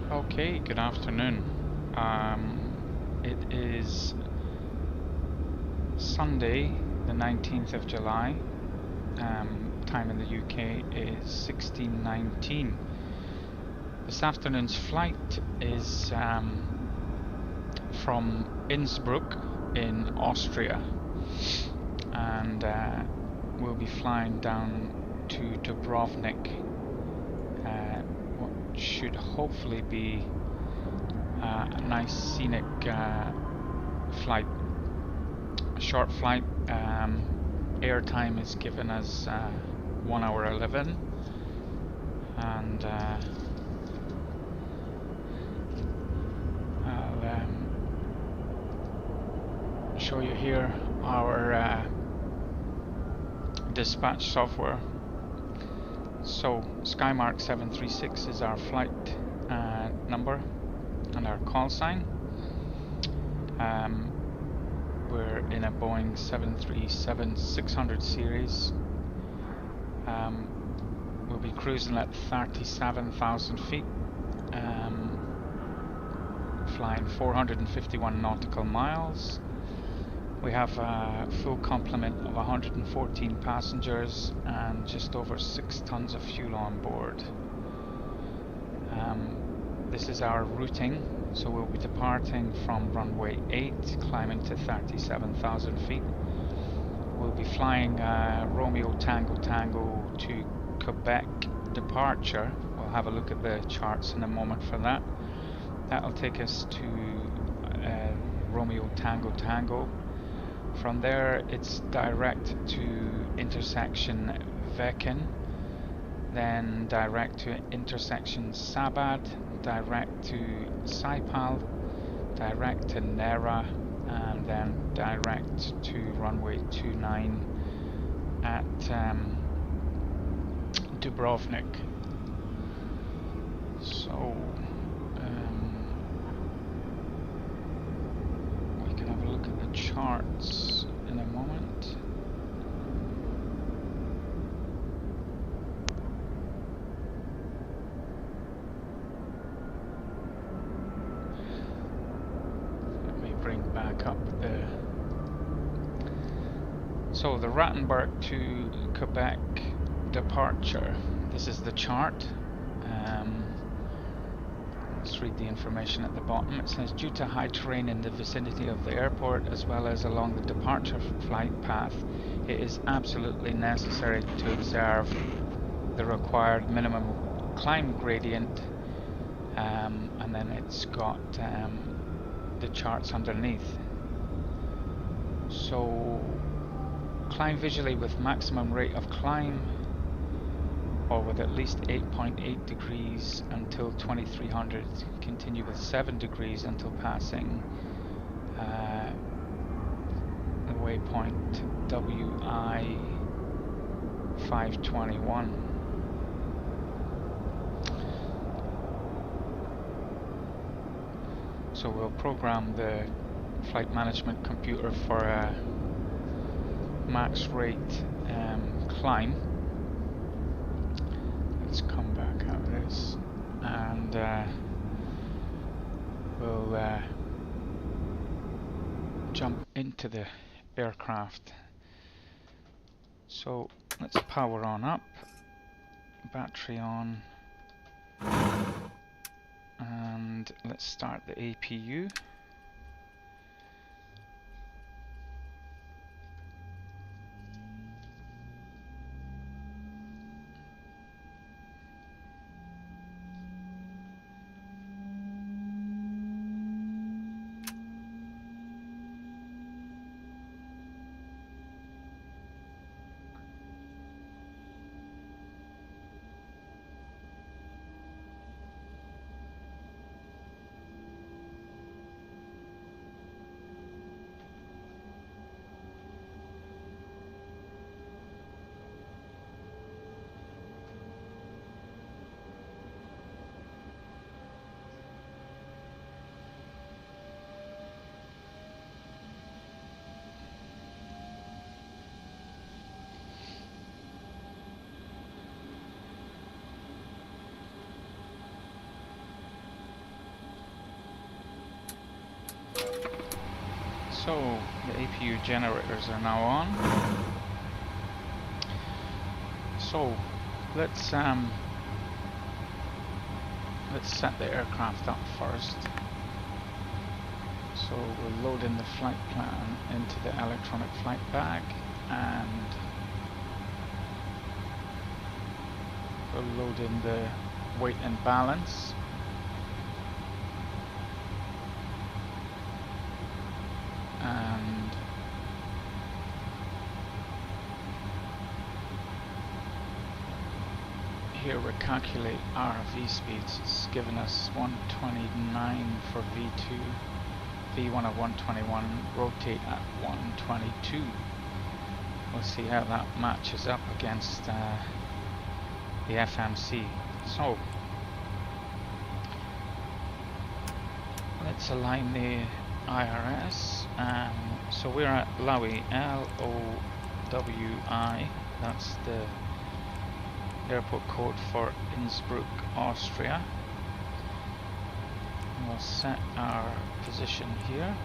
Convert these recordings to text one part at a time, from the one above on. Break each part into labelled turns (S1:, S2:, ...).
S1: Okay, good afternoon. It is Sunday, the 19th of July. Time in the UK is 16:19. This afternoon's flight is from Innsbruck in Austria, and we'll be flying down to Dubrovnik, what should hopefully be a nice scenic flight. A short flight. Air time is given as 1 hour 11, and I'll show you here our dispatch software. So Skymark 736 is our flight number and our call sign. We're in a Boeing 737-600 series. We'll be cruising at 37,000 feet, flying 451 nautical miles. We have a full complement of 114 passengers and just over 6 tons of fuel on board. This is our routing, so we'll be departing from runway 8, climbing to 37,000 feet. We'll be flying Romeo Tango Tango to Quebec departure. We'll have a look at the charts in a moment for that. That'll take us to Romeo Tango Tango. From there it's direct to intersection VEKEN, then direct to intersection SABAD, direct to SIPAL, direct to NERRA, and then direct to runway 29 at Dubrovnik. So we can have a look at the charts in a moment. Bring back up so the Rattenberg to Quebec departure. This is the chart. Let's read the information at the bottom. It says, due to high terrain in the vicinity of the airport as well as along the departure flight path, it is absolutely necessary to observe the required minimum climb gradient, and then it's got the charts underneath. So climb visually with maximum rate of climb, or with at least 8.8 degrees until 2300. Continue with 7 degrees until passing the waypoint WI 521. So we'll program the flight management computer for a max rate climb. Let's come back out of this, and we'll jump into the aircraft. So let's power on up, battery on, and let's start the APU. So the APU generators are now on. So let's set the aircraft up first. So we'll load in the flight plan into the electronic flight bag, and we'll load in the weight and balance. And here we calculate RV speeds. It's given us 129 for V2, V1 at 121, rotate at 122. We'll see how that matches up against the FMC. So let's align the IRS. So we're at LOWI, LOWI, that's the airport code for Innsbruck, Austria. And we'll set our position here.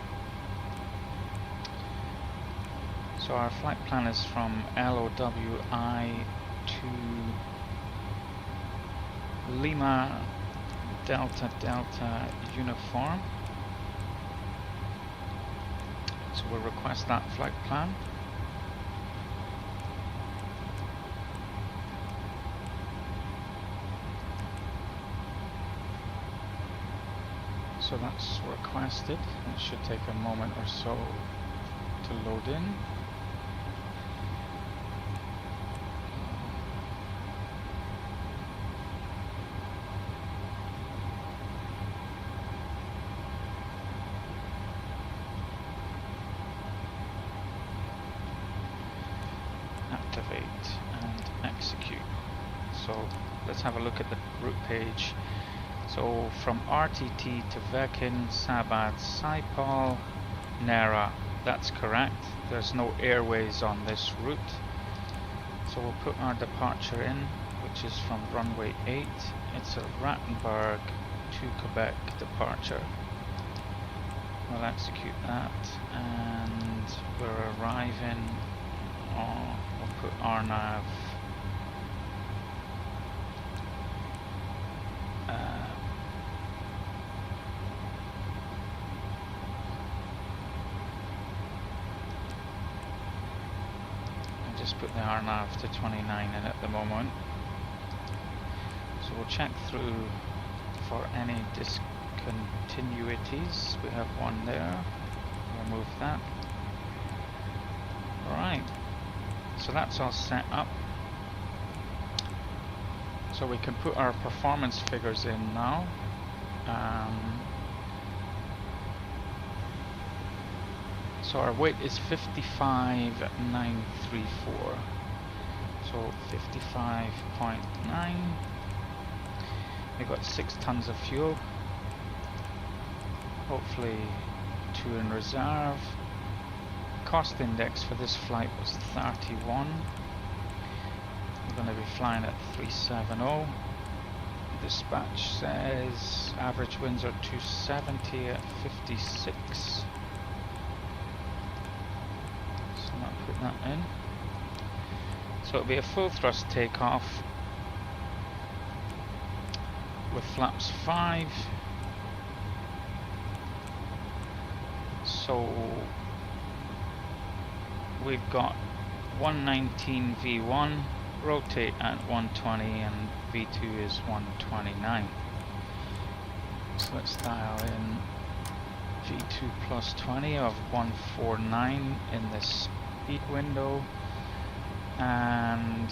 S1: So our flight plan is from LOWI to Lima Delta Delta Uniform. So we'll request that flight plan. So that's requested. It should take a moment or so to load in. Activate and execute. So let's have a look at the route page. So from RTT to VEKEN, SABAD, SIPAL, NERRA, that's correct. There's no airways on this route. So we'll put our departure in, which is from runway 8. It's a Rattenberg to Quebec departure. We'll execute that, and we're arriving on, we'll put RNAV just put the RNAV to 29 in at the moment. So we'll check through for any discontinuities. We have one there. Remove that. Alright. So that's all set up. So we can put our performance figures in now. So our weight is 55,934. So 55.9. We got 6 tons of fuel. Hopefully 2 in reserve. Cost index for this flight was 31. We're going to be flying at 370. Dispatch says average winds are 270 at 56. Put that in. So it'll be a full thrust takeoff with flaps 5. So we've got 119 V1, rotate at 120, and V2 is 129. So let's dial in V2 plus 20 of 149 in this speed window, and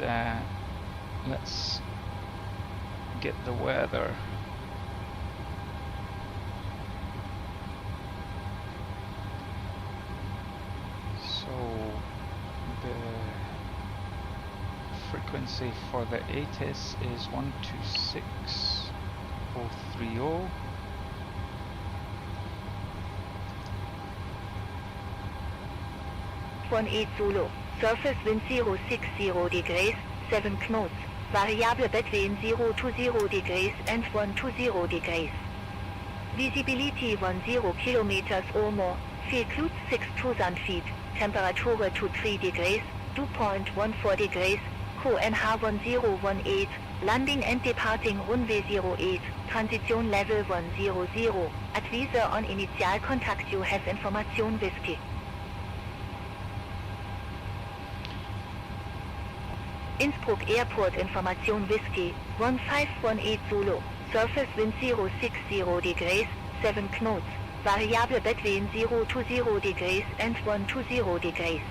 S1: let's get the weather. So the frequency for the ATIS is 126030.
S2: One 8 Zulu, surface wind 060 degrees, 7 knots, variable between 020 degrees and 120 degrees. Visibility 10 kilometers or more, field clouds 6,000 feet, temperature 23 degrees, dew point 14 degrees, QNH 1018, landing and departing runway 08, transition level 100, advisor on initial contact you have information whiskey. Innsbruck Airport information whiskey, 1518 Zulu, surface wind 060 degrees, 7 knots, variable between 0 to 0 degrees and 1 to 0 degrees.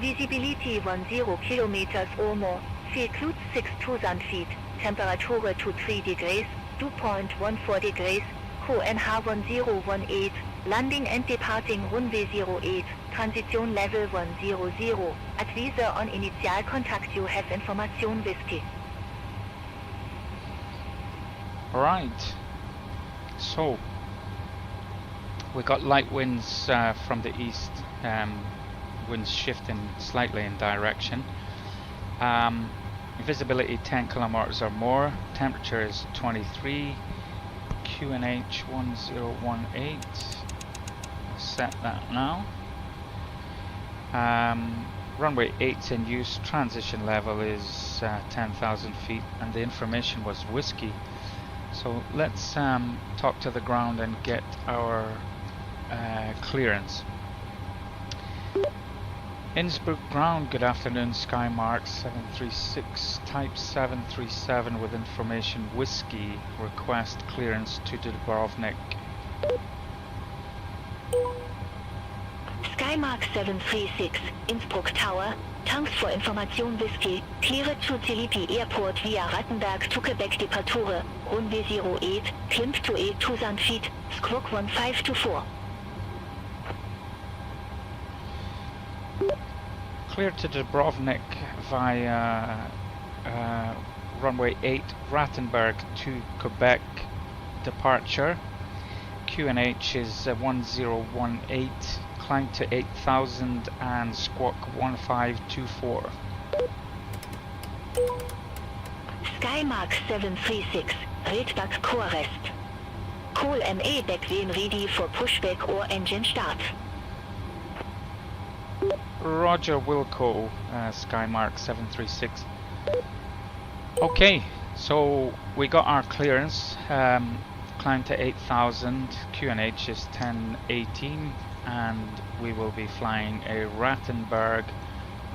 S2: Visibility 10 kilometers or more, field clouds 6,000 feet, temperature 23 degrees, dew point 14 degrees, QNH 1018, landing and departing runway 08, transition level 100, advisor on initial contact you have information whiskey.
S1: Alright, so we got light winds from the east, winds shifting slightly in direction. Visibility 10 kilometers or more, temperature is 23, QNH 1018, I'll set that now. Runway 8's in use, transition level is 10,000 feet, and the information was whiskey. So let's talk to the ground and get our clearance. Innsbruck ground, good afternoon, Skymark 736, type 737 with information whiskey, request clearance to Dubrovnik.
S2: Skymark 736, Innsbruck Tower, thanks for information whiskey, cleared to Zilipi Airport via Rattenberg to Quebec departure, runway 08, climb to 8,000 feet, squawk 1524.
S1: Clear to Dubrovnik via runway 8, Rattenberg to Quebec departure. QNH is 1018, climb to 8,000 and squawk 1524.
S2: Skymark 736, Redback core rest. Call MA back when ready for pushback or engine start.
S1: Roger Wilco, Skymark 736. Okay, so we got our clearance, climb to 8,000, QNH is 1018, and we will be flying a Rattenberg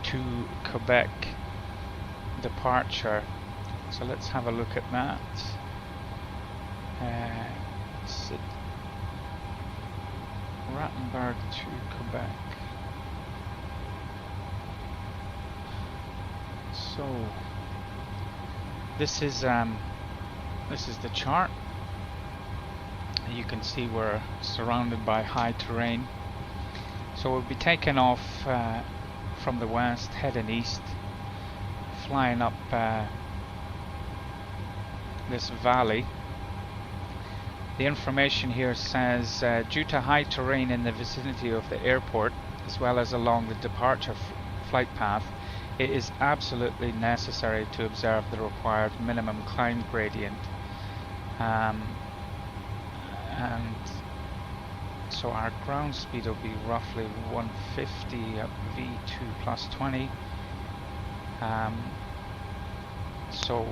S1: to Quebec departure. So let's have a look at that. Rattenberg to Quebec. So this is the chart. You can see we're surrounded by high terrain. So we'll be taking off from the west, heading east, flying up this valley. The information here says due to high terrain in the vicinity of the airport, as well as along the departure flight path, it is absolutely necessary to observe the required minimum climb gradient. And so our ground speed will be roughly 150 at V2 plus 20. So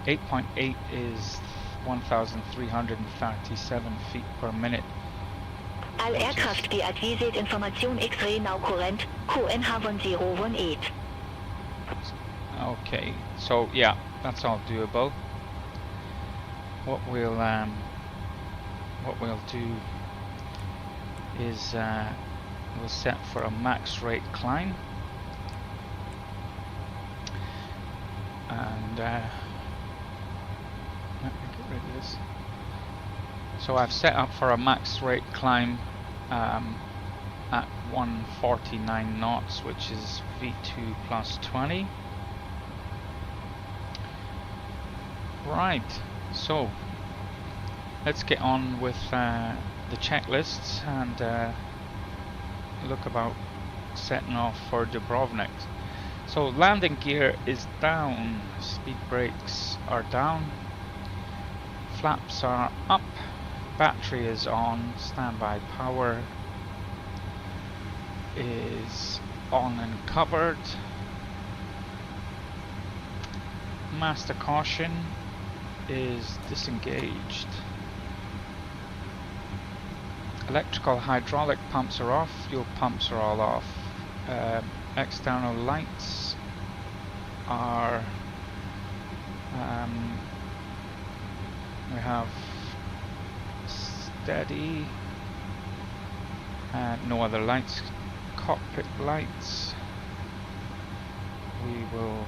S1: 8.8 is 1,337 feet per minute.
S2: All aircraft be advised information X-ray now current, QNH 1018.
S1: Okay, so yeah, that's all doable. What we'll do is we'll set for a max rate climb, and let me get rid of this. So I've set up for a max rate climb at 149 knots, which is V2 plus 20. Right, so let's get on with the checklists and look about setting off for Dubrovnik. So landing gear is down, speed brakes are down, flaps are up, Battery is on, standby power is on and covered. Master caution is disengaged. Electrical hydraulic pumps are off, fuel pumps are all off. External lights are we have steady, no other lights. Cockpit lights, we will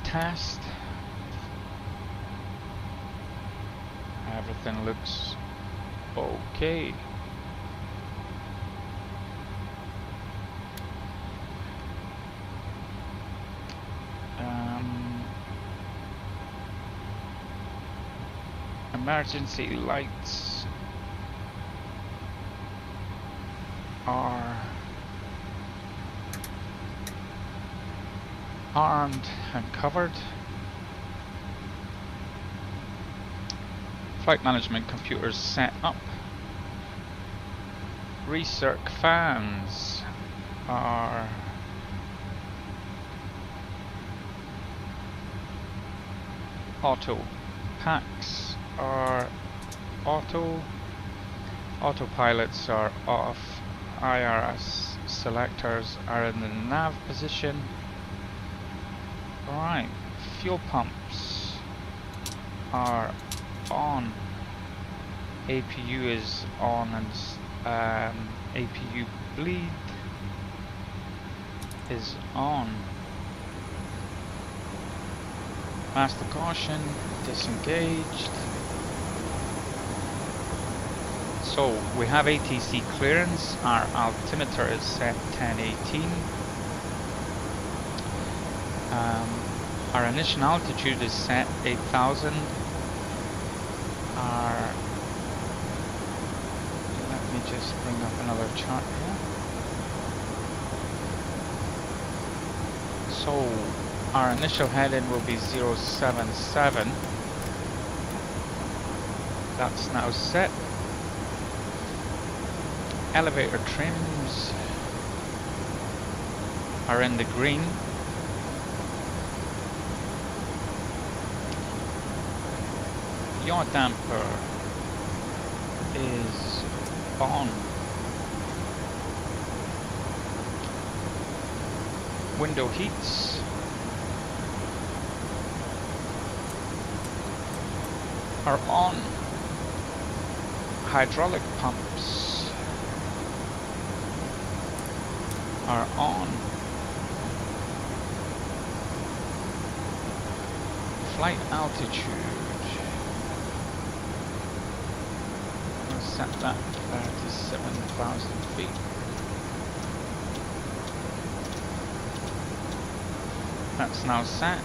S1: test. Everything looks okay. Emergency lights are armed and covered. Flight management computers set up. Recirc fans are auto. Packs are auto. Autopilots are off. IRS selectors are in the nav position. Alright, fuel pumps are on. APU is on, and APU bleed is on. Master caution disengaged. So we have ATC clearance. Our altimeter is set 1018. Our initial altitude is set 8,000. Let me just bring up another chart here. So our initial heading will be 077. That's now set. Elevator trims are in the green. Yaw damper is on. Window heats are on. Hydraulic pumps are on. Flight altitude, we'll set that 37,000 feet. That's now set.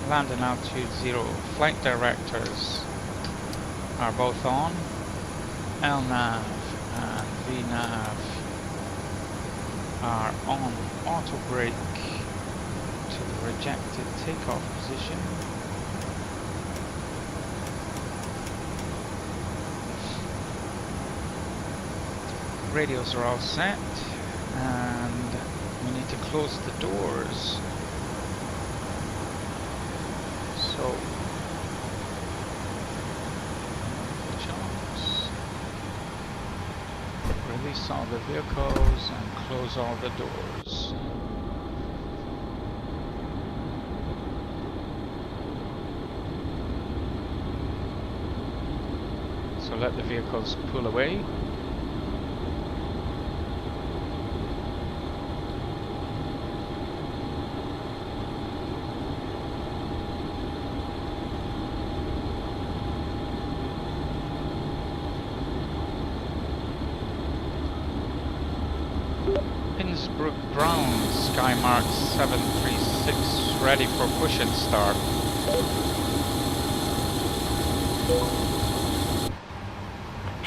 S1: Landing altitude 0. Flight directors are both on. LNAV and VNAV are on. Auto brake to the rejected takeoff position. Radios are all set, and we need to close the doors. So release all the vehicles and close all the doors. So let the vehicles pull away. Innsbruck ground, Skymark 736 ready for push and start.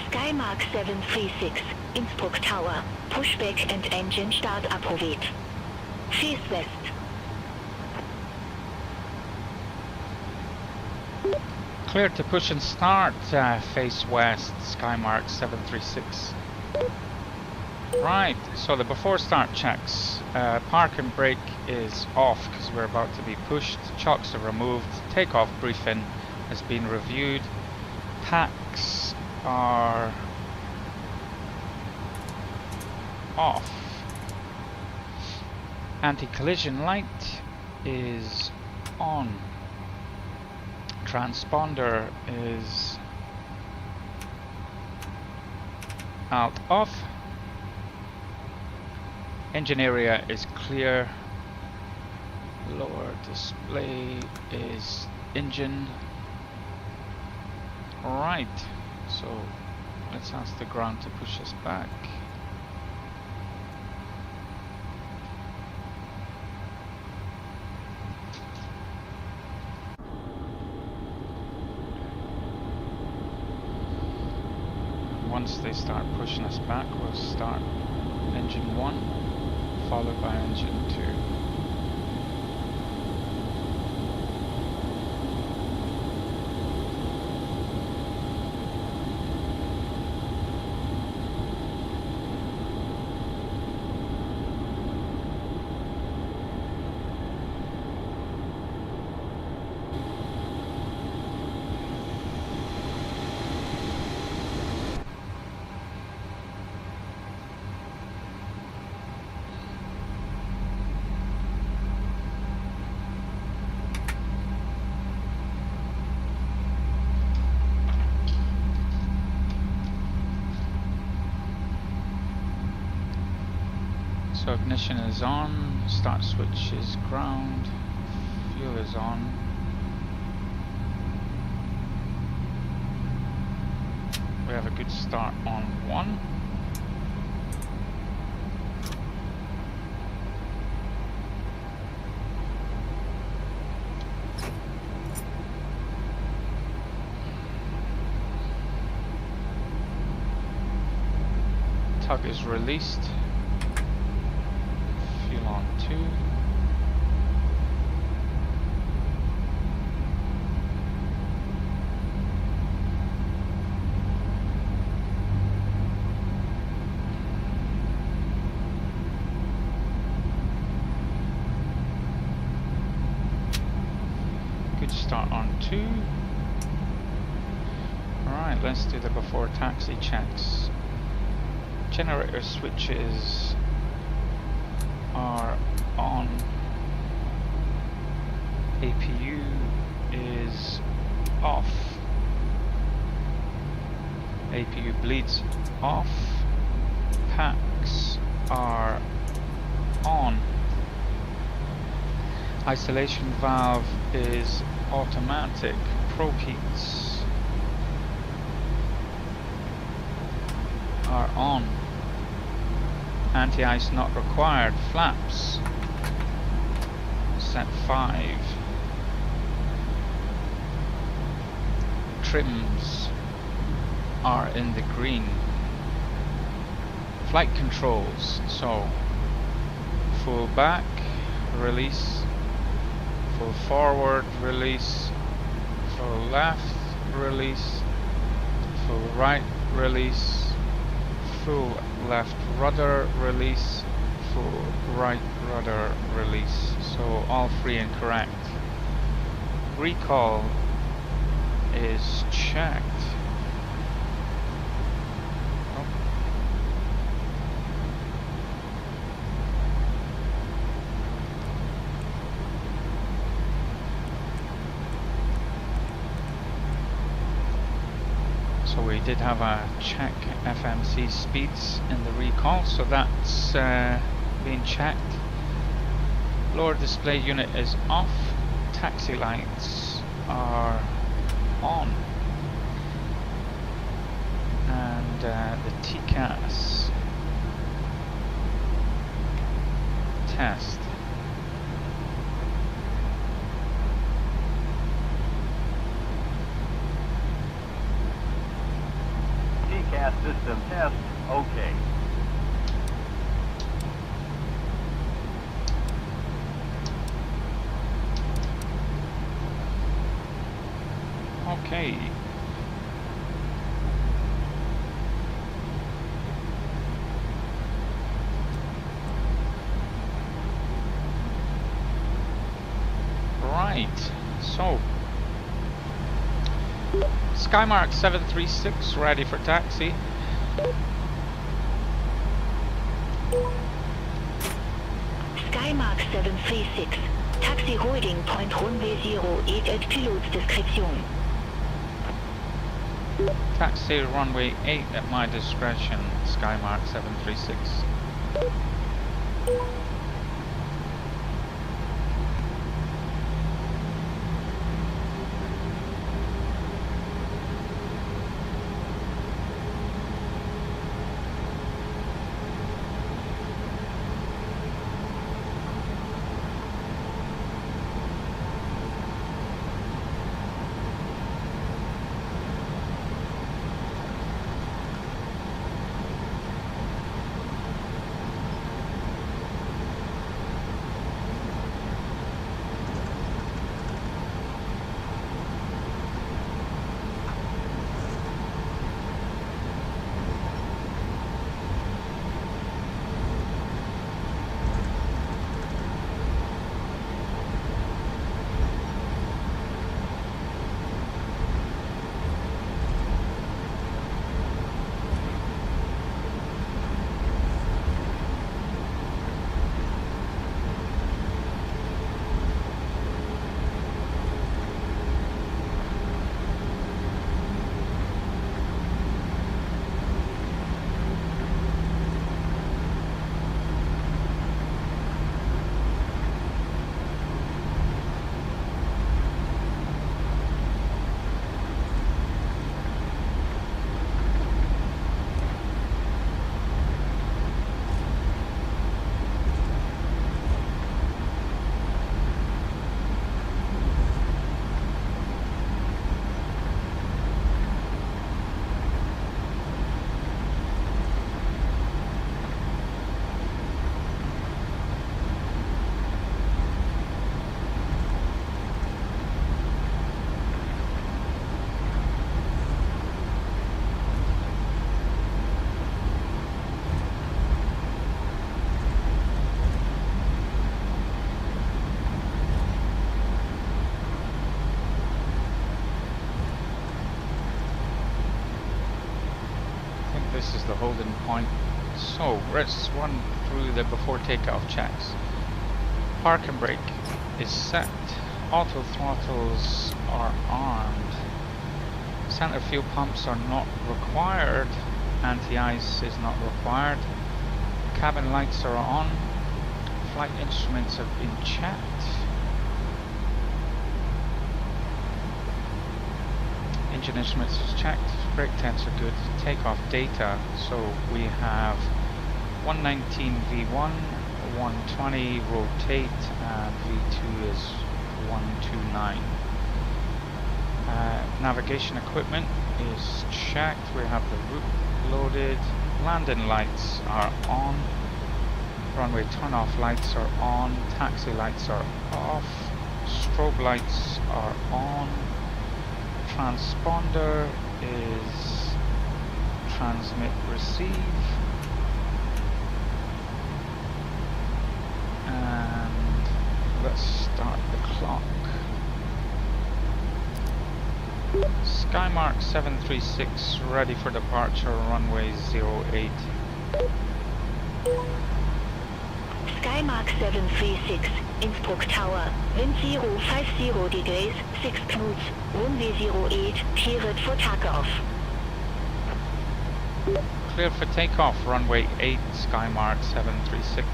S2: Skymark 736, Innsbruck Tower, pushback and engine start approved. Face west.
S1: Cleared to push and start, face west, Skymark 736. Right, so the before start checks. Park and brake is off because we're about to be pushed. Chocks are removed. Takeoff briefing has been reviewed. Packs are off. Anti-collision light is on. Transponder is out off. Engine area is clear. Lower display is engine. Right, so let's ask the ground to push us back. Once they start pushing us back, we'll start engine 1, followed by engine 2. So ignition is on, start switch is ground, fuel is on. We have a good start on 1. Tug is released. Fuel on 2. Good start on 2. Alright, let's do the before taxi checks. Generator switches are on. APU is off. APU bleeds off. Packs are on. Isolation valve is automatic. Probe heats are on. Anti-ice not required. Flaps set 5. Trims are in the green. Flight controls, so full back release, full forward release, full left release, full right release, full left rudder release, full right rudder release. So all 3 incorrect. Recall is checked. Oh. So we did have a check FMC speeds in the recall, so that's being checked. Lower display unit is off. Taxi lights are on. And the TCAS test.
S3: TCAS system test, okay.
S1: Okay. Right, so Skymark 736 ready for taxi.
S2: Skymark 736, taxi holding point runway 08 at pilot's discretion.
S1: Taxi runway 8 at my discretion, Skymark 736. This is the holding point. So let's run through the before takeoff checks. Park and brake is set. Auto throttles are armed. Center fuel pumps are not required. Anti-ice is not required. Cabin lights are on. Flight instruments have been checked. Engine instruments is checked. Brake temps are good. Takeoff data. So we have 119 V1, 120 rotate, and V2 is 129. Navigation equipment is checked. We have the route loaded. Landing lights are on. Runway turn-off lights are on. Taxi lights are off. Strobe lights are on. Transponder is transmit receive, and let's start the clock. Skymark 736 ready for departure, runway 08.
S2: Skymark 736, Innsbruck Tower, wind 050 degrees, 6 knots, runway 08, cleared for takeoff.
S1: Clear for takeoff, runway 8, Skymark 736.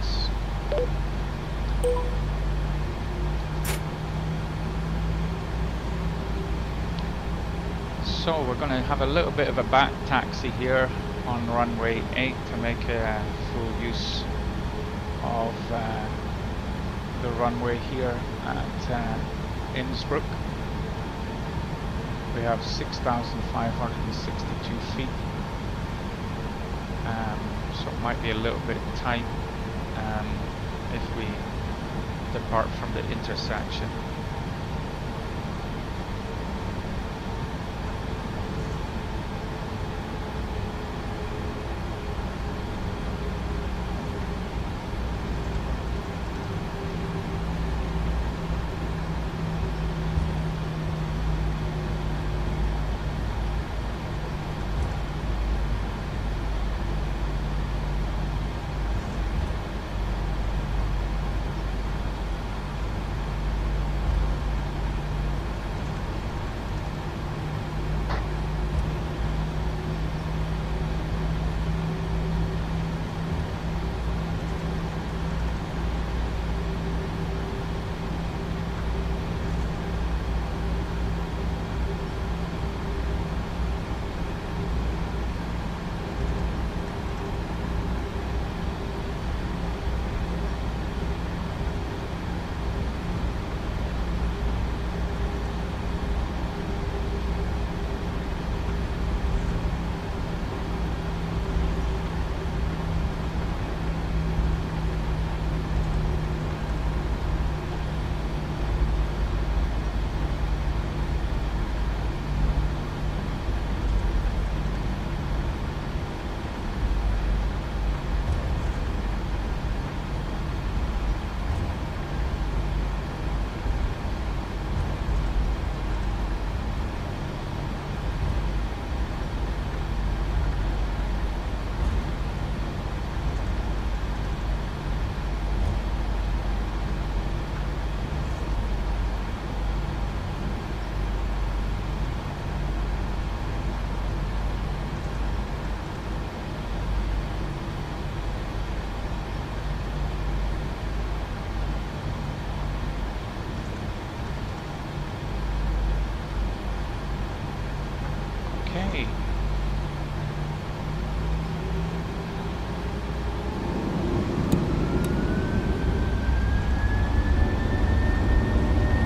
S1: So we're going to have a little bit of a back taxi here on runway 8 to make a full use of the runway here at Innsbruck. We have 6,562 feet, so it might be a little bit tight if we depart from the intersection.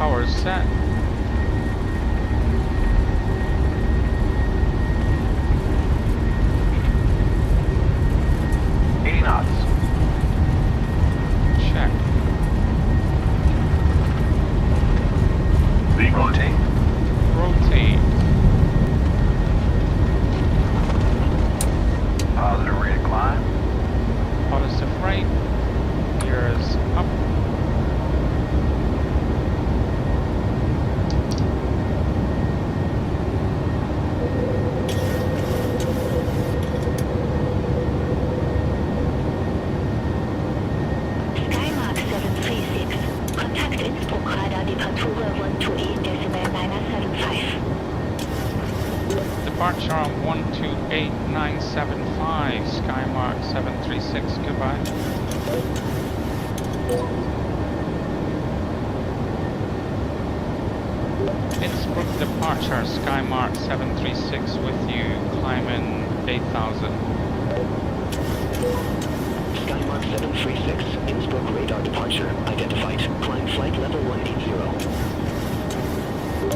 S1: Power set. Check.
S3: Rotate.
S1: Rotate.
S3: Positive rate of climb.
S1: Positive right. Gears up.
S2: Skymark 736. Kontakt Innsbruck Radar Departure 128.975.
S1: Departure on 128975. Skymark 736. Goodbye. Innsbruck departure. Skymark 736 with you. Climbing 8000.
S4: Skymark 736, Innsbruck radar departure identified. Climb flight level 180.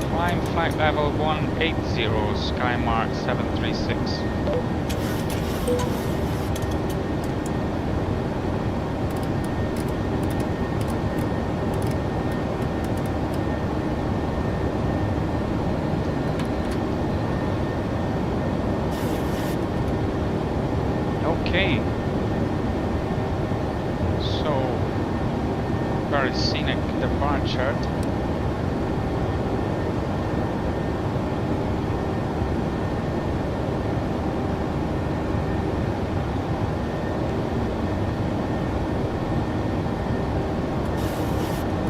S1: Climb flight level 180. Skymark 736. Okay. So, very scenic departure.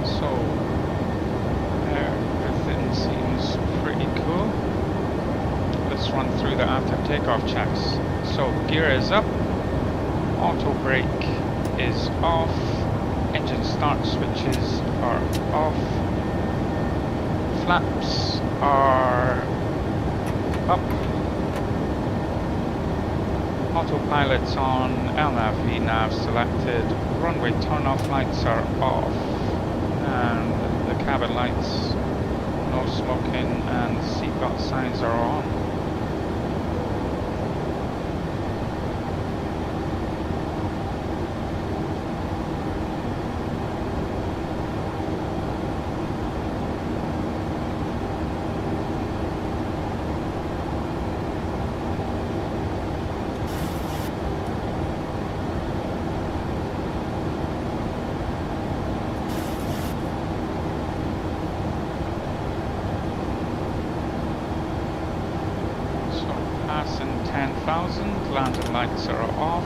S1: So, everything seems pretty cool. Let's run through the after takeoff checks. So, gear is up. Auto brake is off. Engine start switches are off. Flaps are up. Autopilot's on. LNAV, VNAV selected. Runway turn-off lights are off. And the cabin lights, no smoking, and seatbelt signs are on. Passing 10,000, landing lights are off.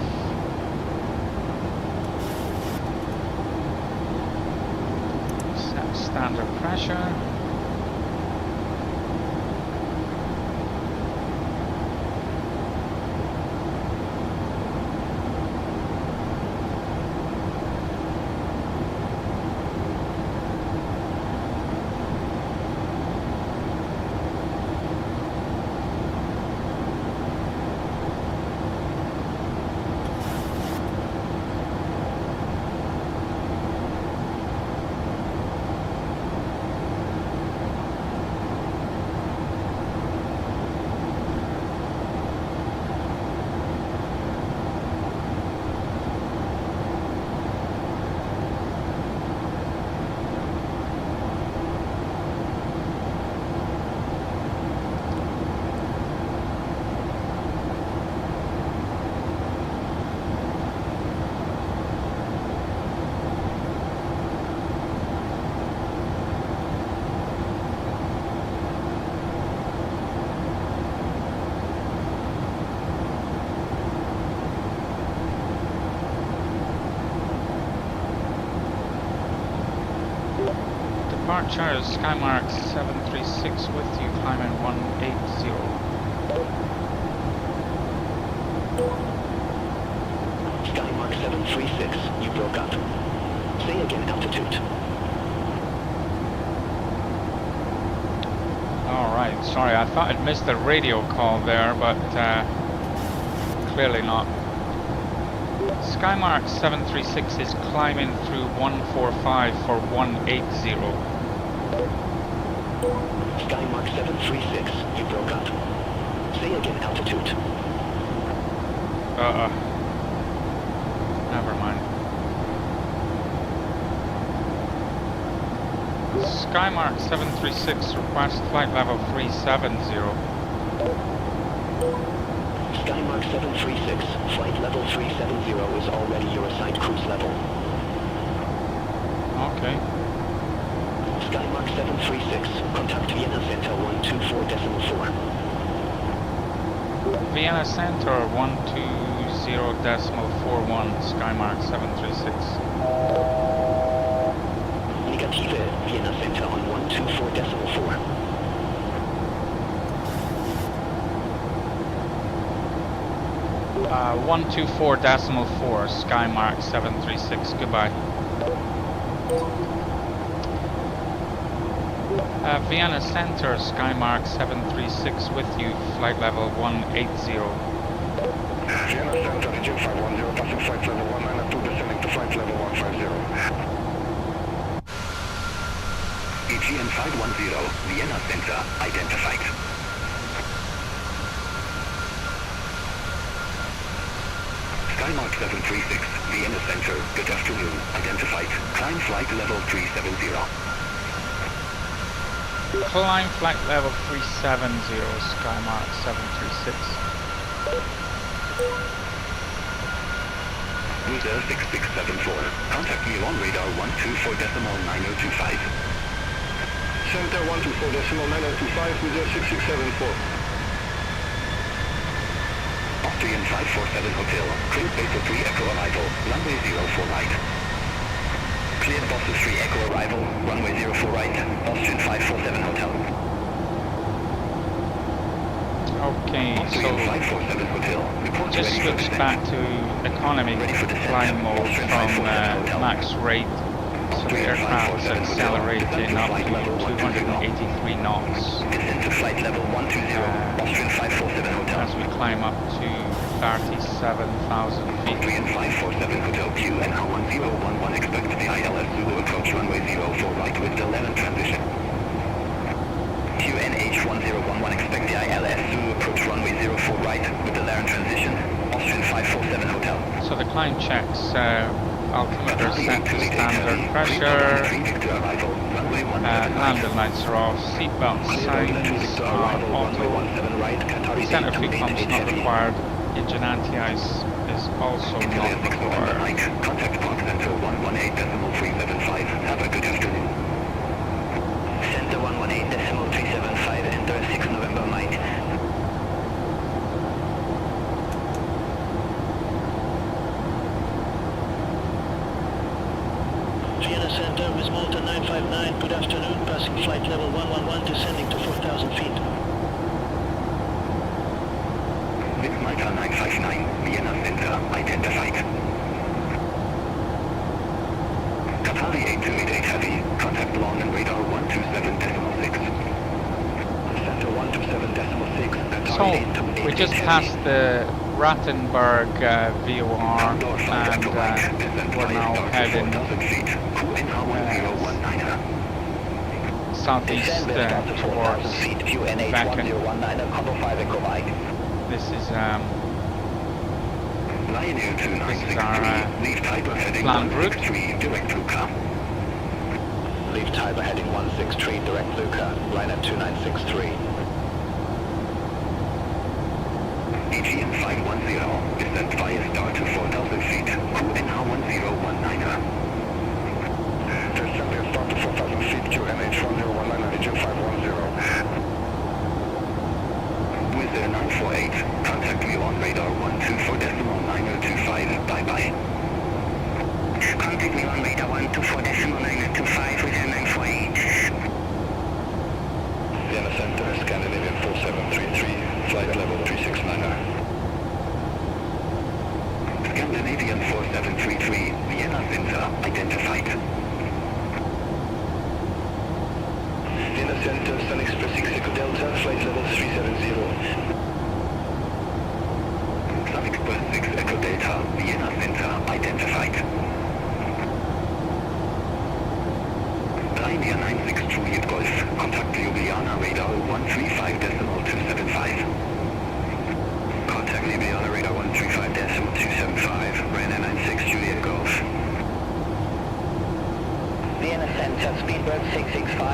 S1: Set standard pressure. Departure Skymark 736 with you, climbing 180.
S4: Skymark 736, you broke up. Say again altitude.
S1: Alright, sorry, I thought I'd missed the radio call there, but clearly not. Skymark 736 is climbing through 145 for 180.
S4: Skymark 736, you broke up. Say again altitude.
S1: Never mind. Skymark 736, request flight level 370.
S4: Skymark 736, flight level 370 is already your assigned cruise level.
S1: Okay.
S4: Skymark 736, contact Vienna Center 124.4.
S1: Vienna Center 120.41, Skymark 736.
S4: Negative, Vienna Center on 124.4.
S1: 124.4, Skymark 736, goodbye. Vienna Center, Skymark 736 with you, flight level 180.
S5: Vienna Center, engine 510, passing flight level 192, descending to flight level 150.
S3: EGN 510, Vienna Center, identified. Skymark 736, Vienna Center, good afternoon, identified. Climb flight level 370.
S1: Climb flight level 370, Skymark 736.
S3: User 6674, contact me on radar 124.9025.
S5: Center 124.9025, user 6674.
S3: Austrian 547 Hotel, cleared Beta 3 Echo arrival, runway 04 right. Cleared Boston 3 Echo arrival, runway 04 right, Austrian 547 Hotel.
S1: Okay,
S3: Austrian
S1: so
S3: 547 Hotel, report
S1: just
S3: ready for
S1: switch
S3: descent.
S1: back to economy flying mode from max rate, so the aircraft is accelerating up to 283 knots
S3: Descent to flight level 120, Austrian 547 Hotel.
S1: as we climb up to 37,000 feet.
S3: Austrian 547 Hotel Q and R1011 expect the ILS Zulu approach runway 04 right with the 11 transition. QNH1011 expect the ILS Zulu approach runway 04 right with the Laren transition. Austrian 547 Hotel.
S1: So the climb checks, altimeter set to standard pressure, landing lights are off, seatbelt signs are auto, center fuel pumps not required, engine anti-ice is also not required.
S3: Contact Park Center 118.375. Have a good afternoon.
S4: Center 118.375, enter 6 November Mike. Vienna Center, with Malta 959, good afternoon, passing flight level 111, descending to 4,000 feet.
S3: With Malta 959, Vienna Center, identified. Qatari 8288 Heavy, contact long and radar 127.6.
S4: Center 127.6,
S1: So we just passed the Rattenberg VOR and we're now heading southeast towards VEKEN. This is our planned route.
S3: Direct Luca.
S4: Leave Tiber heading 163, direct Luca, line at 2963.
S3: EGN 510, descent via star to 4,000 feet, QNH1019.
S5: Descending start to 4,000 feet, QNH1019, engine 510.
S3: With the 948, contact me on radar 124.9025, bye-bye. Contact me on radar 124.9025 with the 948.
S5: Vienna Center, Scandinavian 4733, flight level 369er.
S3: Scandinavian 4733, Vienna Center, identified.
S5: Vienna Center, Sun Express 6 Echo Delta, flight level 370.
S3: Sun Express 6 Echo Delta, Vienna Center, identified. Pioneer 96 Juliet Golf, contact you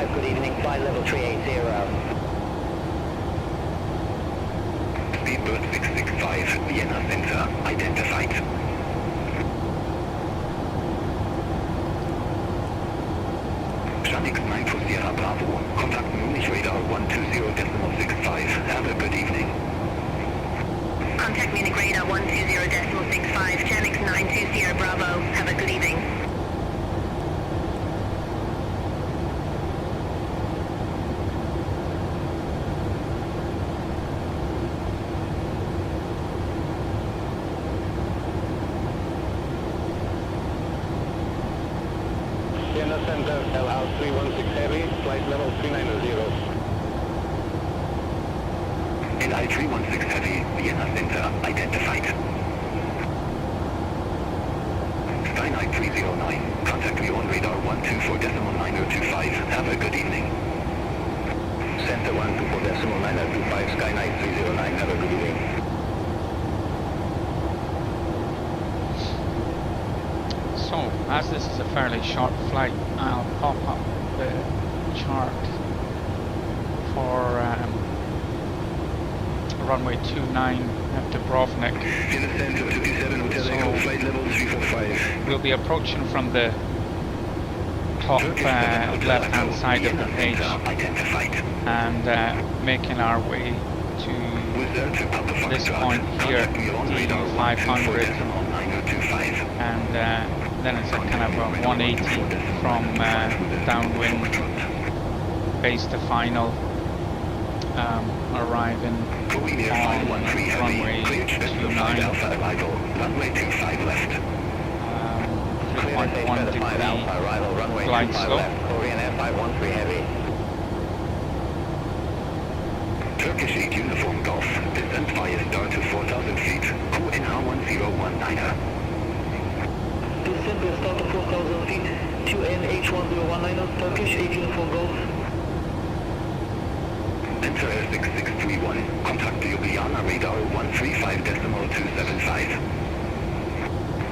S3: 5, good evening, flight level 380. Speedbird 665, Vienna Center, identified. Shanix 9 for Sierra Bravo, contact Munich radar 120.65, have a good evening.
S2: Contact Munich radar 120.65, Janix 92 Sierra Bravo, have a good evening.
S5: Vienna Center, LL 316 Heavy, flight level 390.
S3: LI 316 Heavy, Vienna Center, identified. Skyline 309, contact me on radar 124.9025, have a good evening. Center 124.9025, Skyline 309, have a good evening.
S1: So, as this is a fairly short flight, I'll pop up the chart for runway 29 at Dubrovnik.
S5: Vienna Center 57 Hotel Echo, flight level 345.
S1: We'll be approaching from the top left-hand side of the page and making our way to this point here, DU 500, and then it's a kind of a 180 from downwind base to final, arriving on runway 29, 3.1 degree flight slope.
S3: Turkish 8 Uniform Golf, descent via star to 4,000 feet, QNH 1019er.
S4: Descent will start to 4,000 feet, 2NH1019, Turkish 8 Uniform Golf.
S3: Enter 6631, contact Ljubljana radar 135.275.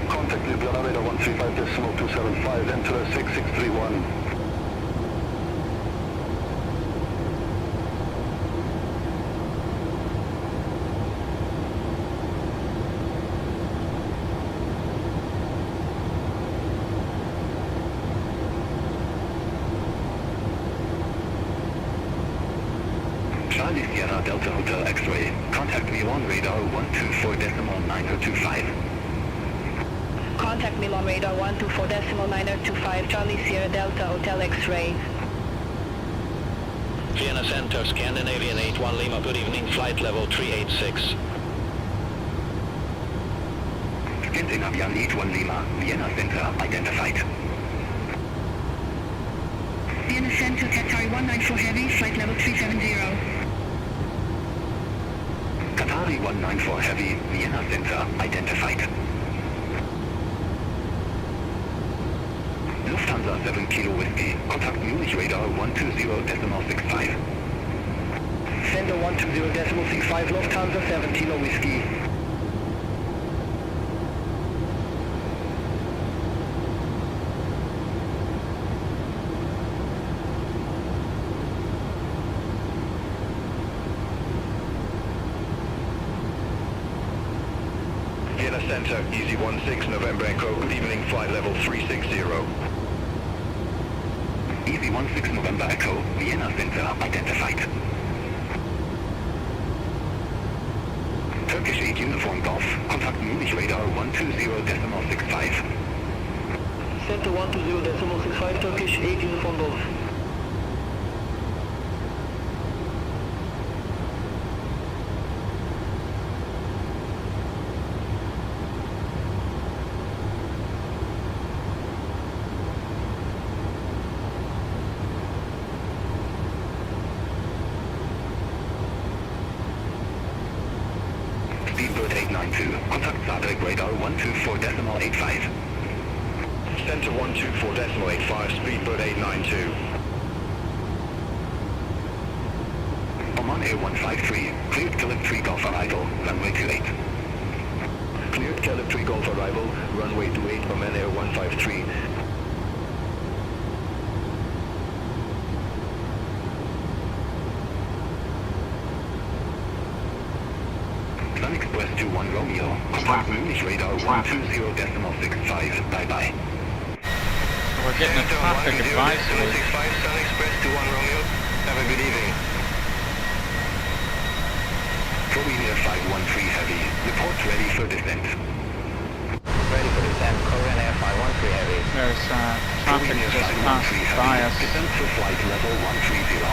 S5: Contact Ljubljana radar 135.275, enter 6631.
S3: Charlie Sierra Delta Hotel X-ray, contact me on radar 124.9025.
S2: Contact Milan radar 124.9025, Charlie Sierra Delta Hotel X-ray.
S4: Vienna Center, Scandinavian 81 Lima, good evening, flight level 386.
S3: Scandinavian 81 Lima, Vienna Center, identified.
S2: Vienna Center, Qatari 194 Heavy, flight level 370.
S3: Qatari 194 Heavy, Vienna Center, identified. Lufthansa 7 Kilo Whiskey, contact Munich radar 120.65.
S5: Center 120.65, Lufthansa 7 Kilo Whiskey. Vienna Center, Easy 16 November Echo, good evening, flight level 360.
S3: Easy 16 November Echo, Vienna Center, identified. Turkish 8 Uniform Golf, contact Munich radar 120.65.
S4: Center 120.65, Turkish 8 Uniform Golf.
S3: Speedbird 892, contact Zagreb radar 124.85.
S5: Center 124.85, Speedbird 892.
S3: Oman Air 153, cleared Caleb 3 Golf arrival, runway 28.
S5: Cleared Caleb 3 Golf arrival, runway 28, Oman Air 153.
S3: Southwest 21 Romeo. Contact Munich radar 120.65. Bye-bye.
S1: We're getting a traffic advisory.
S3: 65 Sun Express 21 Romeo. Have a good evening. Korean 513 Heavy. Report ready for descent.
S6: Ready for descent, Korean Air 513 Heavy.
S1: There's traffic
S3: Korean
S1: just
S3: 513
S1: passed by
S3: Heavy.
S1: us.
S3: Descent to flight level 130.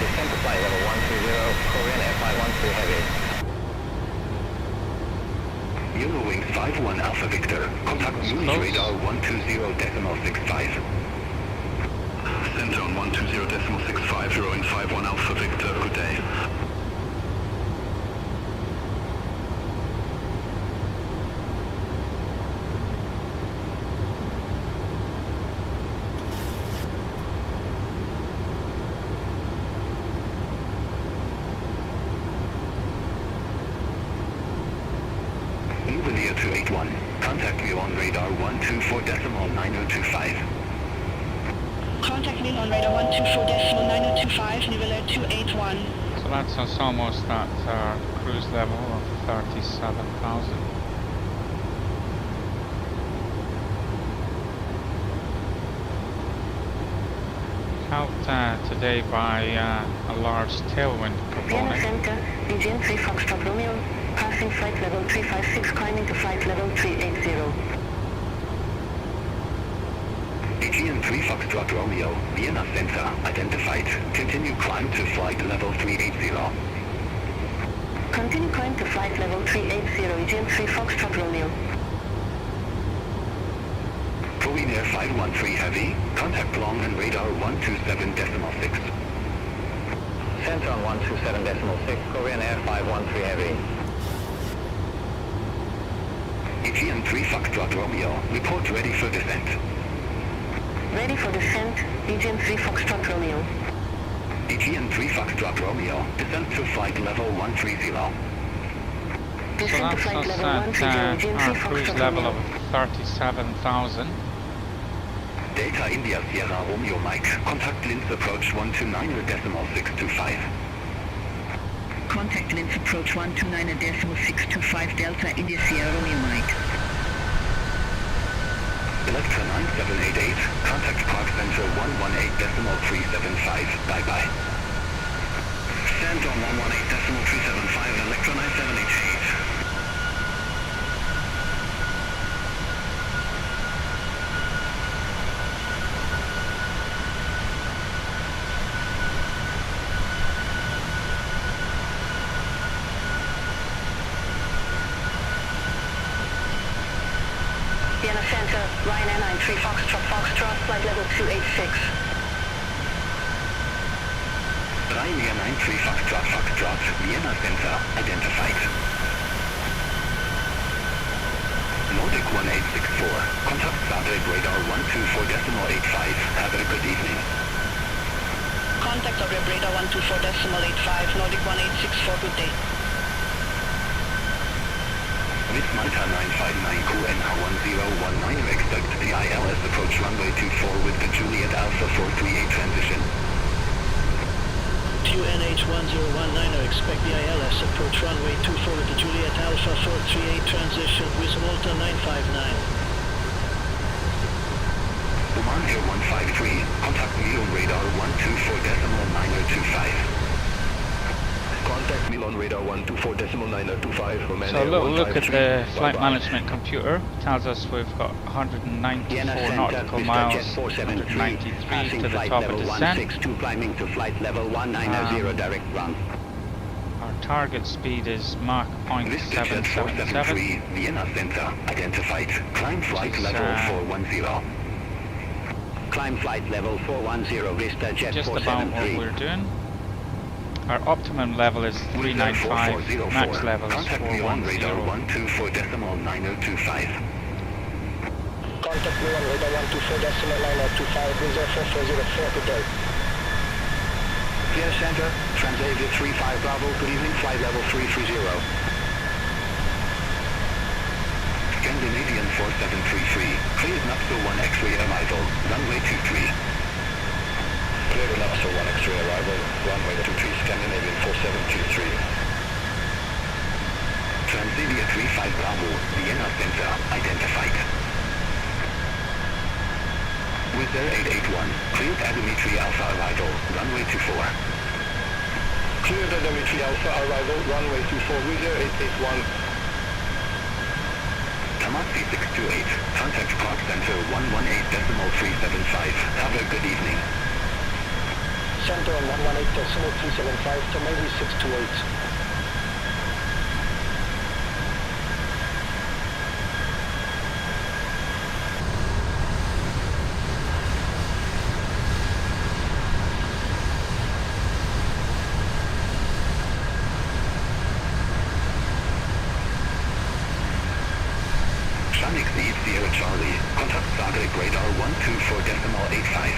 S6: Descent to flight level 130, Korean Air 513 Heavy.
S3: Eurowings 51 Alpha Victor. Contact Munich radar 120.65. Center on 120.65, Eurowings 51 Alpha Victor. Good day. Nuvelier 281. Contact me on radar 124.9025.
S7: Contact me on radar 124.9025, Nivelair 281.
S1: So that's us almost at our cruise level of 37,000. Helped today by a large tailwind
S2: Vienna
S1: component.
S2: Center, Region 3 Foxtrot Romeo, passing flight level 356, climbing to flight level 380.
S3: Aegean 3 Foxtrot Romeo, Vienna Center, identified. Continue climb to flight level 380.
S2: Continue climb to flight level 380, Aegean 3 Foxtrot Romeo.
S3: Korean Air 513 Heavy. Contact long and radar 127.6.
S6: Center on 127.6, Korean Air 513 Heavy.
S3: Aegean 3 Foxtrot Romeo, report ready for descent.
S2: Ready for descent, Aegean 3 Foxtrot Romeo.
S3: Aegean 3 Foxtrot Romeo, descent to flight level 130.
S1: So
S2: Descent to
S1: that's
S2: flight
S1: us
S2: level
S1: at
S2: 130, Aegean 3
S1: our cruise
S2: Foxtrot
S1: level
S2: Romeo.
S1: of 37,000.
S3: Delta India Sierra Romeo Mike, contact Linz approach 129.625.
S2: Contact Linz approach 129.625, Delta India Sierra Romeo Mike.
S3: Electra 9788, contact Park Center 118.375. Bye-bye. Stand on 118.375, Electra 9788.
S2: Vienna Center, Ryan 93 Foxtrot, flight level 286.
S3: Ryanair 93 Foxtrot, Vienna Center, identified. Nordic 1864, contact SABAD radar 124.85, have a good evening.
S7: Contact SABAD radar 124.85, Nordic 1864, good day.
S3: With Malta 959 QNH 1019, expect the ILS approach runway 24 with the Juliet Alpha 438 transition.
S4: QNH 1019, expect the ILS approach runway 24 with the Juliet Alpha 438 transition with Malta 959.
S3: Oman Air 153, contact Milan radar 124.9025. Contact Milan radar 124.9025, Oman
S1: So a little look at the flight management computer. Tells us we've got 194 nautical miles, 193 to the top of descent.
S3: Climbing to flight level 190 direct run.
S1: Our target speed is Mach
S3: Jet 473,
S1: 0.777.
S3: Vienna Center, identified. Climb flight level 410. Climb flight level 410, Vista Jet
S1: Just about what
S3: 473.
S1: we're doing. Our optimum level is 395, max level is
S3: Contact me on radar
S1: 410.
S3: 124.9025.
S4: Contact me on radar 124.9025, Visa 4404, good day.
S3: Pierre Center, Transavia 35 Bravo, good evening, flight level 330. Scandinavian 4733, cleared Napso 1 X-ray arrival, runway 23. Cleared Napso 1 X-ray arrival, runway 23, Scandinavian 4723. Transavia 35 Bravo, Vienna Center, identified. Wizz Air 881, cleared at Dimitri Alpha arrival, runway 24.
S5: Cleared at Dimitri Alpha arrival, runway 24, Wizz Air 881.
S3: Tamasi 628, contact Park Center 118.375, have a good evening.
S4: Center on 118.375 to maybe 628.
S3: Sonic Lead Sierra Charlie, contact Zagreb radar 124.85.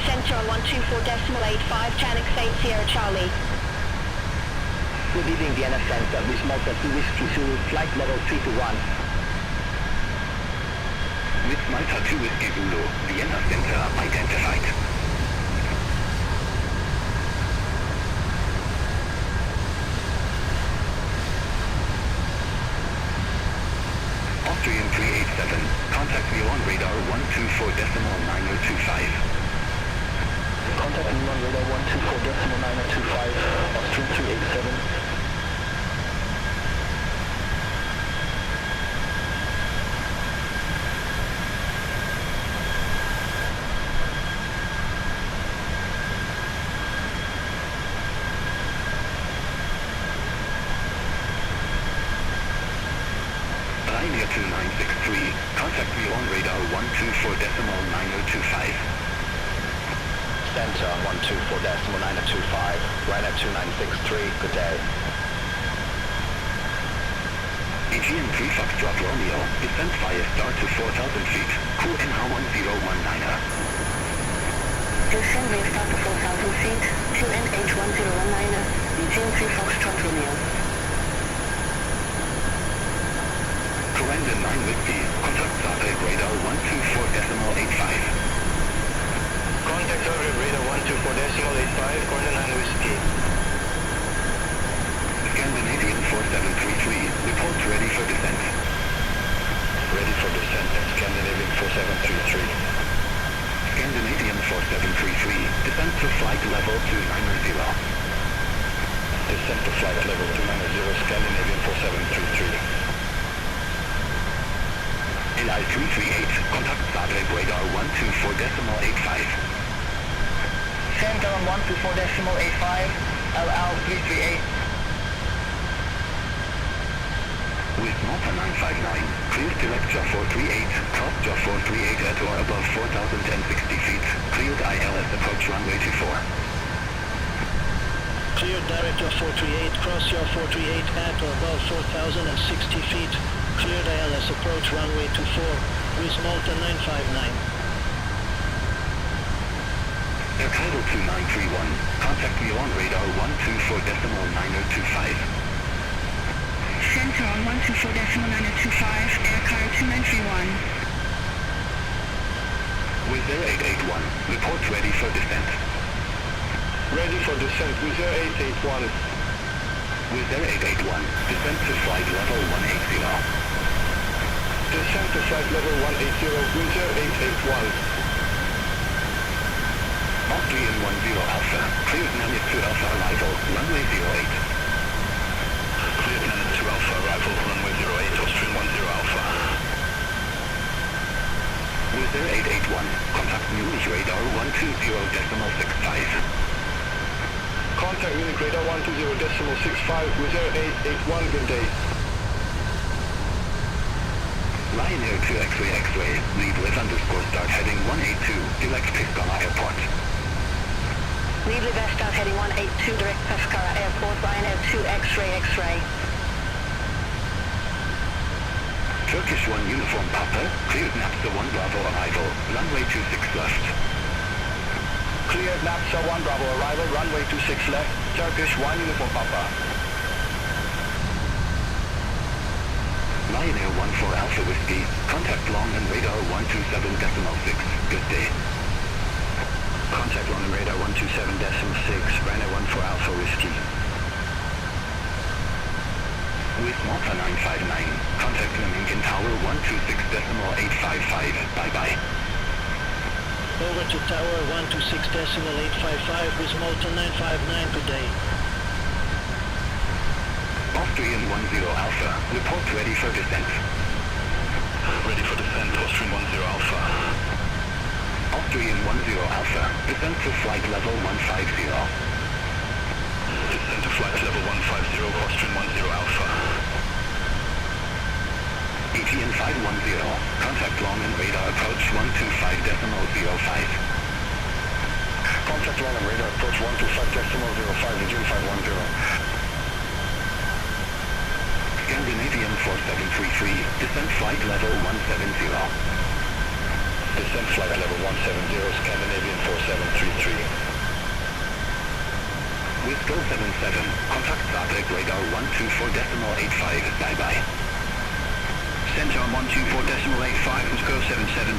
S7: Center on 124.85, Channix 8 Sierra Charlie.
S6: Good evening, Vienna Center, with Malta 2 Whiskey Zulu, flight level 321.
S3: With Malta 2 Whiskey Zulu, Vienna Center, identified. Austrian 387, contact me on radar 124.9025.
S4: Contact me on radar 124.9025, Austrian 387.
S3: Ryanair 2963, contact me on radar 124.9025.
S6: Center on 124.9025, Ryanair 2963, good day.
S3: Aegean 3 Foxtrot Romeo, descent via star to 4,000 feet, QNH 1019er.
S2: Descend via star to 4,000 feet, QNH 1019er, Aegean 3 Foxtrot Romeo.
S3: Corendon 9 Whiskey, contact Zagreb radar 124.85.
S5: Contact Zagreb radar 124.85, Corendon 9 Whiskey.
S3: Scandinavian 4733, report ready for descent.
S5: Ready for descent at Scandinavian 4733.
S3: Scandinavian 4733, descent to flight level 290.
S5: Descent to flight level 290, Scandinavian 4733.
S3: LI 338, contact Zagreb radar 124.85.
S6: Center on 124.85, LL 338.
S3: With Malta 959, cleared direct Jaw 438, cross Jaw 438 at or above 4,060 feet, cleared ILS approach runway 24.
S4: Cleared direct Jaw 438, cross Jaw 438 at or above 4,060 feet. Cleared ILS approach runway 24, with Malta 959.
S3: Air Cairo 2931, contact me on radar 124.9025.
S7: Center on 124.9025, Air Cairo 2931.
S3: Wizz Air 881, report ready for descent.
S5: Ready for descent, Wizz Air 881.
S3: Wizz Air 881, descent to flight level 180.
S5: Descent to flight level 180, Wizz Air 881.
S3: Austrian 10 Alpha, cleared Nanit 2 Alpha arrival, runway 08.
S5: Cleared Nanit 2 Alpha arrival, runway 08, Austrian 10 Alpha.
S3: Wizz Air 881, contact Munich radar 120.65.
S5: Contact Munich radar 120.65, Wizz Air 881, good day.
S3: Ryanair 2 X-ray X-ray, lead with underscore start heading 182, direct Pescara Airport.
S2: Lead with start heading 182, direct Pescara Airport, Ryanair 2 X-ray X-ray.
S3: Turkish 1 Uniform Papa, cleared NAPSA 1 Bravo arrival, runway 26 left.
S6: Cleared NAPSA 1 Bravo arrival, runway 26 left, Turkish 1 Uniform Papa.
S3: Ryanair 14 Alpha Whiskey, contact long and radar 127.6, good day.
S6: Contact long and radar 127.6, Ryanair 14 Alpha Whiskey.
S3: With Malta 959, contact Leamington Tower 126.855, bye-bye.
S4: Over to Tower 126.855 with Malta 959 today.
S3: Austrian 10 Alpha, report ready for descent.
S6: Ready for descent, Austrian 10 Alpha.
S3: Austrian 10 Alpha, descent to flight level 150.
S6: Descent to flight level 150, Austrian 10 Alpha.
S3: ETN 510, contact long and radar approach 125.05.
S5: Contact long and radar approach 125.05, Eugene 510.
S3: Scandinavian 4733, descent flight level 170.
S6: Descent flight level 170, Scandinavian 4733.
S3: With Go 77, contact SABAD radar 124.85, bye-bye.
S6: Center on 124.85 with Go 77.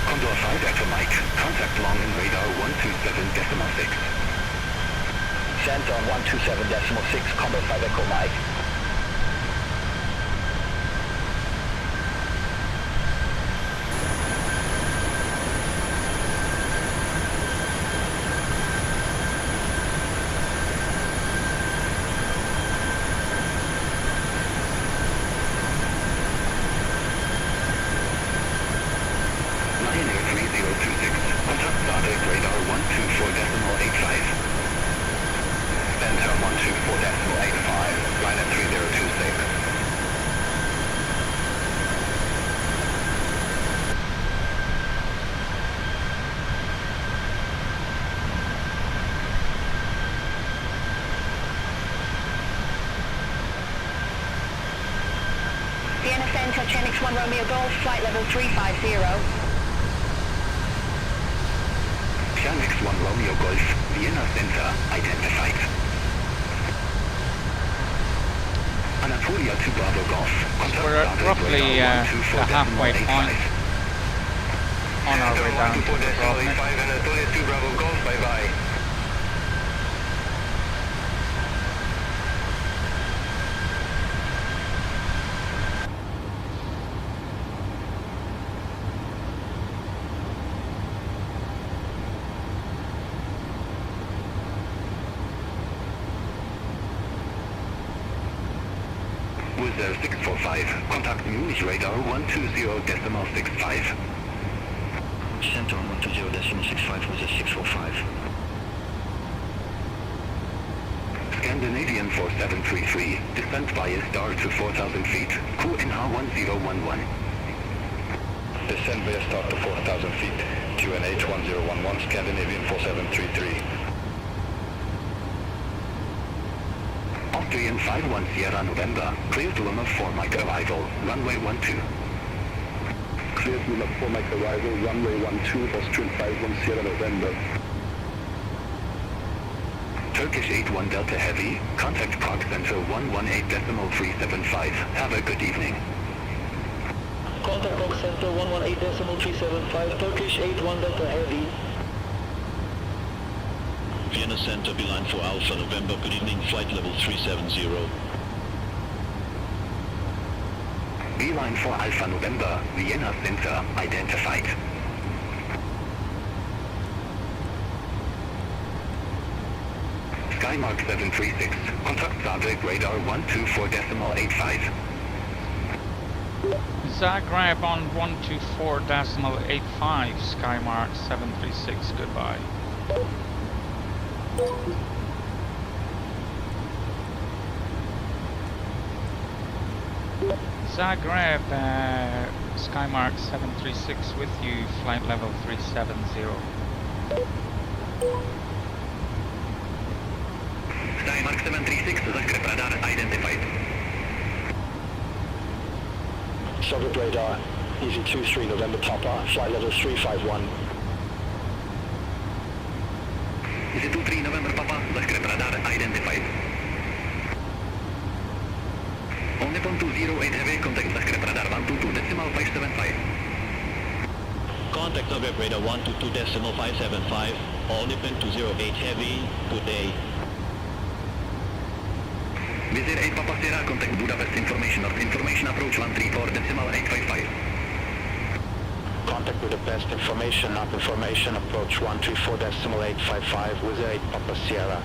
S3: Condor 5 Echo Mike, contact long and radar 127.6.
S6: Center on 127.6, Condor 5 Echo Mike.
S3: Contact SABAD radar 124.85. Center 124.85, line 3026.
S7: Vienna Center, Chenix 1 Romeo Golf, flight level 350.
S3: Chenix 1 Romeo Golf, Vienna Center, identified. Anatolia 2 Bravo Golf, contact
S1: We're at
S3: SABAD
S1: roughly
S3: radar
S1: the halfway
S3: 124.85.
S1: point on our way down to Dubrovnik.
S6: Anatolia 2 Bravo Golf, bye-bye.
S3: With 645, contact Munich radar 120.65.
S6: Center on 120.65 with a 645.
S3: Scandinavian 4733, descent via star to 4,000 feet, QNH 1011.
S6: Descent via start to 4,000 feet, QNH 1011, Scandinavian 4733.
S3: Austrian 51 Sierra November, clear to Lima 4 Mike arrival, runway 12.
S5: Clear to Lima 4 Mike arrival, runway 12, Austrian 51 Sierra November.
S3: Turkish 81 Delta Heavy, contact Prague Center 118.375. Have a good evening.
S4: Contact Box Center 118.375, Turkish 81 Delta Heavy.
S6: Vienna Center, beeline for Alpha November, good evening, flight level 370.
S3: Beeline for Alpha November, Vienna Center, identified. Skymark 736, contact SABAD radar 124.85.
S1: Zagreb on 124.85, Skymark 736, goodbye. Zagreb, Skymark 736 with you, flight level 370.
S3: Skymark 736, Zagreb radar identified.
S5: SABAD radar, Easy 23 November Papa, flight level 351.
S3: Easy 23 November Papa, the script radar identified. On Nippon 208 heavy, contact the script radar 122.575.
S4: Contact November radar 122.575, all Nippon 208 heavy, good day.
S3: Vizier 8 Papa Sierra, contact Budapest information North information approach 134.855.
S6: Contact Budapest information, not information, approach 134.855 with 8 Papa Sierra.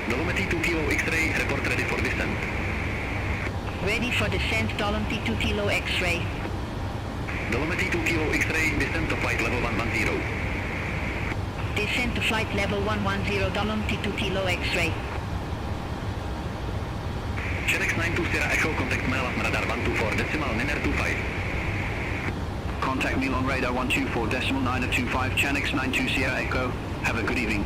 S3: Dolomitic 2 Kilo X-ray, report ready for descent.
S2: Ready for descent, Dolomitic 2 Kilo X-ray.
S3: Dolomitic 2 Kilo X-ray, descent to flight level 110.
S2: Descent to flight level 110, Dolomitic 2 Kilo X-ray.
S3: Chenex 92 Sierra Echo, contact mail at radar 124.925.
S6: Contact me on radar 124.925, Chanix 92 Sierra Echo. Have a good evening.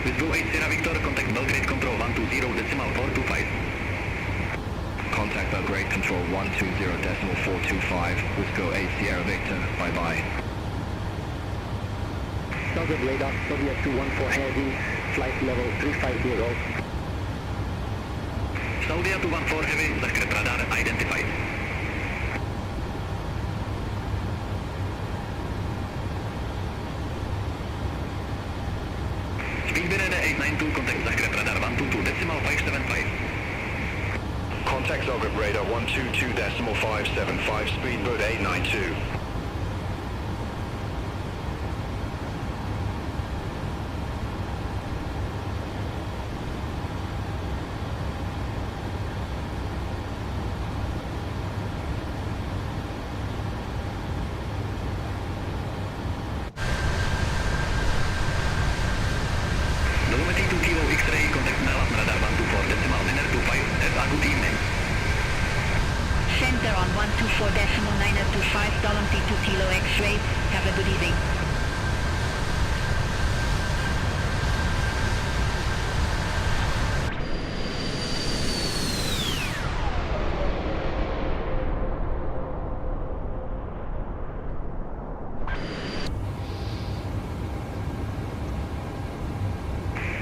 S3: With Go 8 Sierra Victor, contact Belgrade Control 120.425.
S6: Contact Belgrade Control 120.425 with Go 8 Sierra Victor. Bye-bye.
S5: Belgrade radar, W214 heavy, flight level 350.
S3: Saudia 214 heavy, the script radar identified. Speedbird 892, contact the script radar 122.575.
S6: Contact Zagreb radar 122.575, Speedbird 892.
S3: Dolomitic 2 Kilo X-ray, contact mail at radar 124.925. Have a good evening.
S2: Center on 124.925, Dolomitic 2 Kilo X-ray. Have a good evening.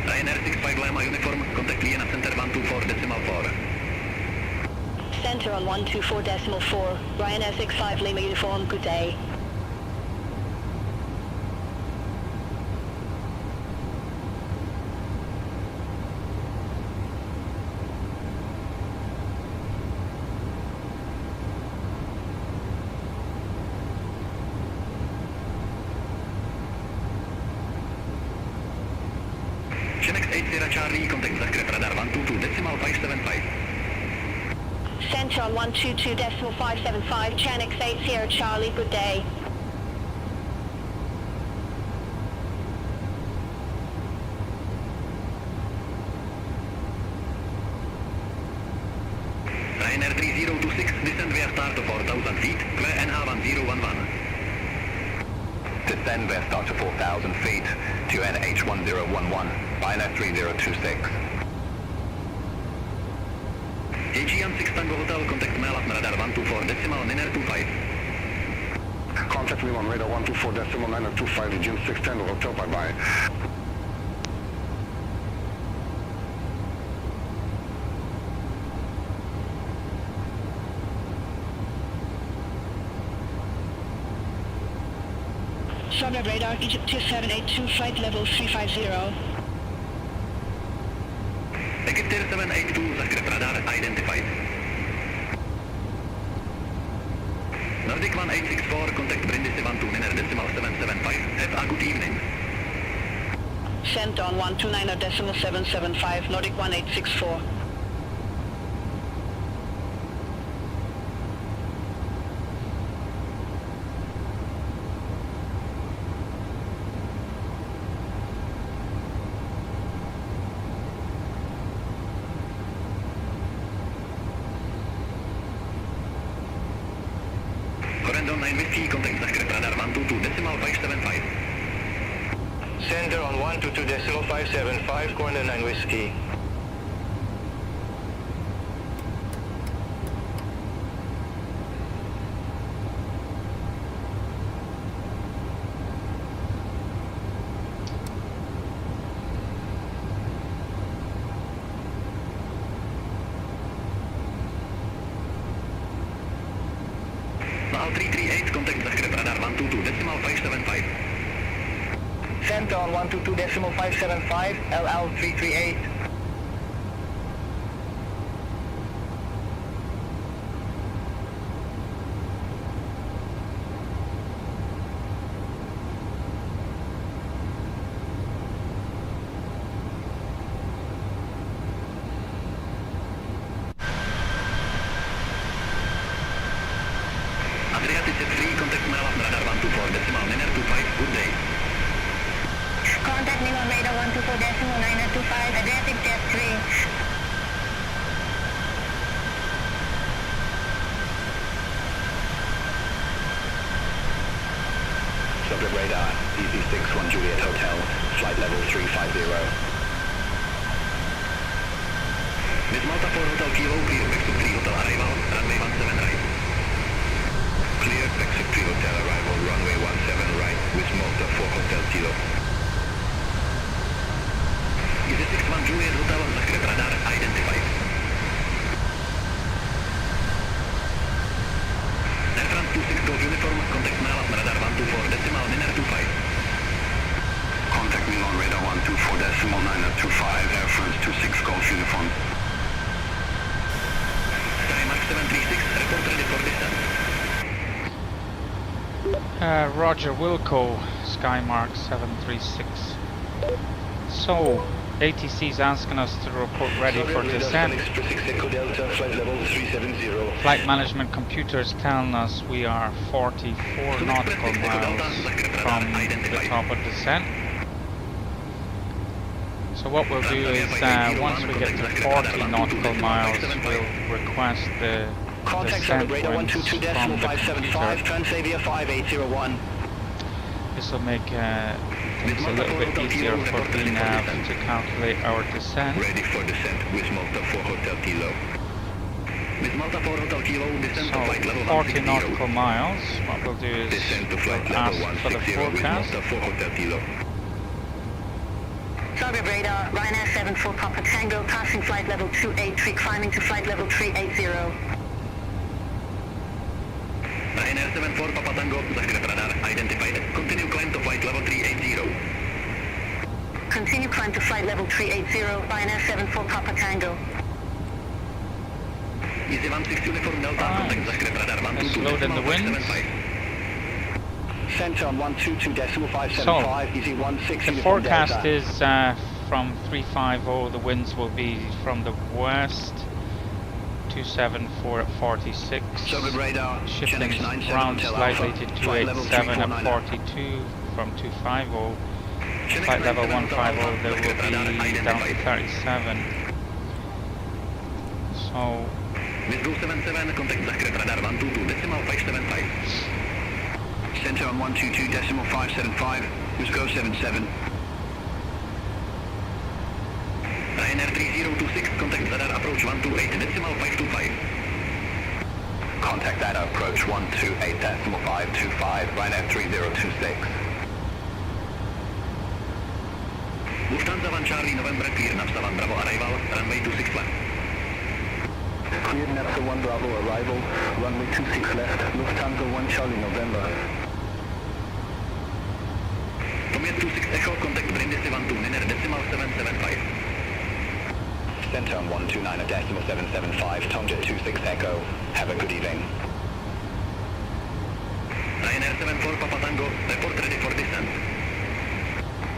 S3: Ryanair 65 Lima uniform, contact Vienna Center 124.4.
S7: Center on 124.4, Ryanair 65 Lima uniform, good day.
S3: Chenex 8 Sierra Charlie, contact the script radar 122.575.
S7: Center on 122.575, Chanix 8 Sierra Charlie, good day.
S3: Ryanair 3026, descend via start to 4,000 feet, clear NH1011.
S6: Descend via start to 4,000 feet to NH1011, Ryanair 3026.
S3: Aegean 6 Tango Hotel, contact mail at radar 124.925.
S5: Contact me on radar 124.925, Aegean 6 Tango Hotel, bye-bye.
S7: Zagreb radar, Egypt 2782, flight level 350.
S3: Egypt 782, the script radar identified. Nordic 1864, contact Brindisi 129.775. Have a good evening.
S7: Center on 129.775, Nordic 1864.
S3: Current London 9 Whiskey, contact Zagreb radar 122.575.
S6: Center on 122.575, corner 9 Whiskey.
S3: Maal 338, contact Zagreb radar 122.575.
S4: Center on 122.575, LL 338.
S3: Adriatic Jet 3, contact Malas radar 124.925, good day.
S7: Contact me on radar 124.925, Adriatic Jet 3.
S3: Subject radar, EZ61 Juliet Hotel, flight level 350. Miss Malta 4 Hotel Kilo, clear Vexit 3 Hotel arrival, runway 17 right.
S6: Clear, Vexit 3 Hotel arrival, runway 17 right, with Malta 4 Hotel Kilo.
S3: EZ61 Juliet Hotel, Zagreb radar identified. Air France 26 Golf uniform, contact Malas radar 124.925.
S6: Contact Milan radar 124.925, Air France 26 Golf uniform.
S3: Skymark 736, report ready for descent.
S1: Roger, Wilco, Skymark 736. So, ATC is asking us to report ready for descent. Flight management computer is telling us we are 44 nautical miles from the top of descent. So what we'll do is, once we get to 40 nautical miles, we'll request the descent winds from the computer.
S4: Transavia 5801.
S1: This will make things a little bit easier for VNAV to calculate our descent.
S6: Ready for descent with Malta 4 Hotel Kilo.
S3: Miss Malta 4 Hotel Kilo, descent to flight level
S1: So 40
S3: 160.
S1: nautical miles, what we'll do is
S6: Descent to flight
S1: we'll
S6: level
S1: ask for the
S6: 160 with
S1: forecast.
S6: Malta 4 Hotel Kilo.
S7: Zagreb radar, Ryanair 74 Papa Tango, passing flight level 283, climbing to flight level 380.
S3: Ryanair 74 Papa Tango, Zagreb radar identified. Continue climb to flight level 380.
S7: Continue climb to flight level 380, Ryanair 74 Papa Tango.
S3: EZ16 uniform Delta, contact Zagreb radar
S1: Let's load in the winds.
S3: 122.575.
S4: Center on 122.575,
S1: So,
S4: EZ16
S1: the forecast is from 350, the winds will be from the west, 274 at 46,
S6: Subject radar,
S1: shifting
S6: Genex 97
S1: round
S6: Hotel
S1: slightly
S6: Alpha,
S1: to
S6: flight level
S1: 287 at
S6: 349.
S1: 42 from 250,
S3: Genex
S1: flight level
S3: 97 Hotel
S1: 150
S3: Alpha,
S1: there will
S3: Zagreb radar
S1: be down to
S3: identified.
S1: 37. So
S3: Miss Go 77, contact Zagreb radar 122.575.
S6: Center on 122.575, with Go 77.
S3: Ryanair 3026, contact radar approach 128.525.
S6: Contact that approach 128.525, Ryanair 3026.
S3: Lufthansa 1 Charlie November, clear Navsa 1 Bravo arrival, runway 26 left.
S4: Cleared Napster 1 Bravo arrival, runway 26 left, Lufthansa 1 Charlie November.
S3: Tomjet 26 Echo, contact Brindisi 12, Niner decimal 775.
S6: Center on 129.775, Tomjet 26 Echo. Have a good evening.
S3: Ryanair 74 Papa Tango, report ready for descent.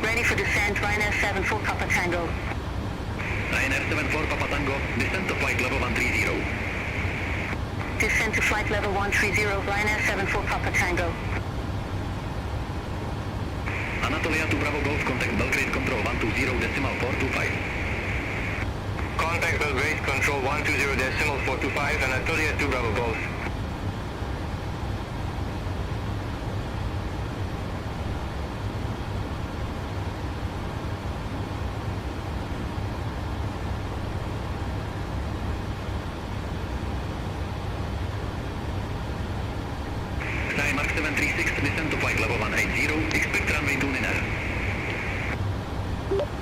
S7: Ready for descent, Ryanair 74 Papa Tango.
S3: Ryanair 74 Papa Tango, descent to flight level 130.
S7: Descent to flight level 130, Ryanair 74 Papa Tango.
S3: Anatolia to Bravo Golf, contact Belgrade Control 120.425.
S6: Contact Belgrade Control 120.425, Anatolia to Bravo Golf.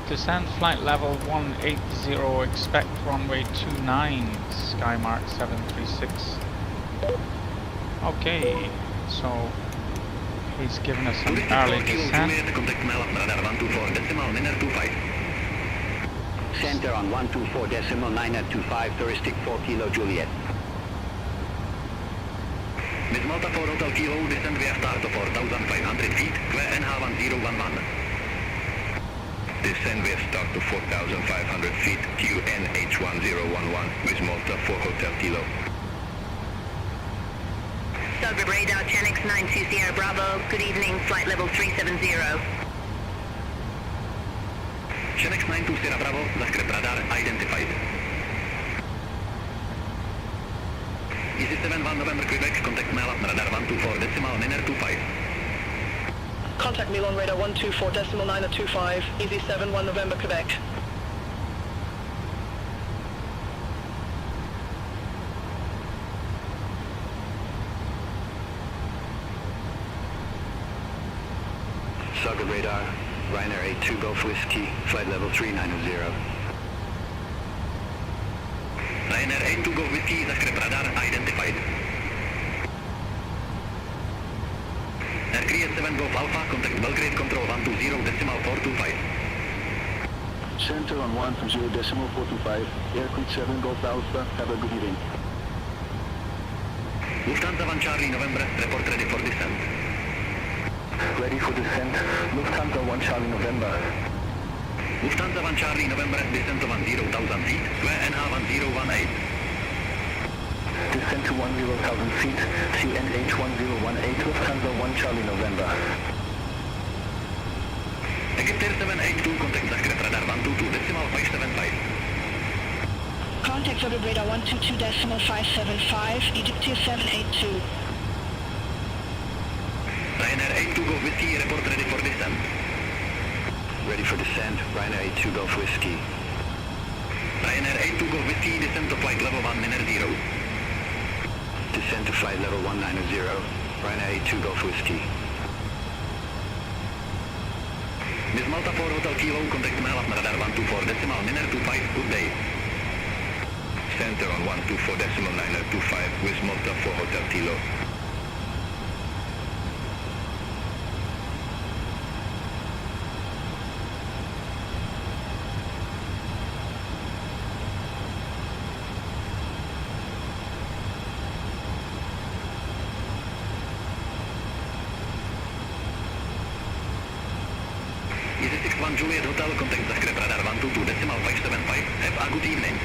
S1: Descend flight level 180, expect runway 29, Skymark 736. Okay, so he's given us an early descent.
S3: Center on 124.925, touristic 4 Kilo Juliet. Miss Malta 4 Hotel Kilo, descend via start to 4,500 feet, square NH1011. Descend via start to 4,500 feet, QNH1011, Miss Malta 4 Hotel Kilo.
S2: Subgrid radar 10x92 Sierra Bravo, good evening, flight level 370.
S3: 10x92 Sierra Bravo, zaskrep radar identified. Easy 71 November Quebec, contact Mail up radar 124.925.
S4: Contact Milan radar 124.925, Easy 71 November Quebec.
S3: Subgrid radar, Ryanair 82 Golf Whiskey, flight level 390. Ryanair 82 Golf Whiskey, zaskrep radar identified. Air Korea 7 Golf Alpha, contact Belgrade Control 120.425.
S5: Center on 120.425, Air Creek 7 Golf Alpha, have a good evening.
S3: Lufthansa 1 Charlie November, report ready for descent.
S5: Ready for descent, Lufthansa 1 Charlie November.
S3: Lufthansa 1 Charlie November, descent to 10,000 feet, square NH1018.
S5: Descent to 10,000 feet, CNH1018, Lufthansa 1 Charlie November.
S3: Egyptair 782, contact zaskrep radar 122.575.
S7: Contact Subgrid radar 122.575, Egyptier 782.
S3: Ryanair 82 Golf Whiskey, report ready for descent.
S6: Ready for descent, Ryanair 82 Golf Whiskey.
S3: Ryanair 82 Golf Whiskey, descent to flight level 190.
S6: Descent to flight level 190, Ryanair 82 Golf Whiskey.
S3: Miss Malta 4 Hotel Kilo, contact Mail up radar 124.925, good day.
S6: Center on 124.925, with Malta 4 Hotel Kilo.
S3: Easy 61 Juliet Hotel, contact zaskrep radar 122.575, have a good evening.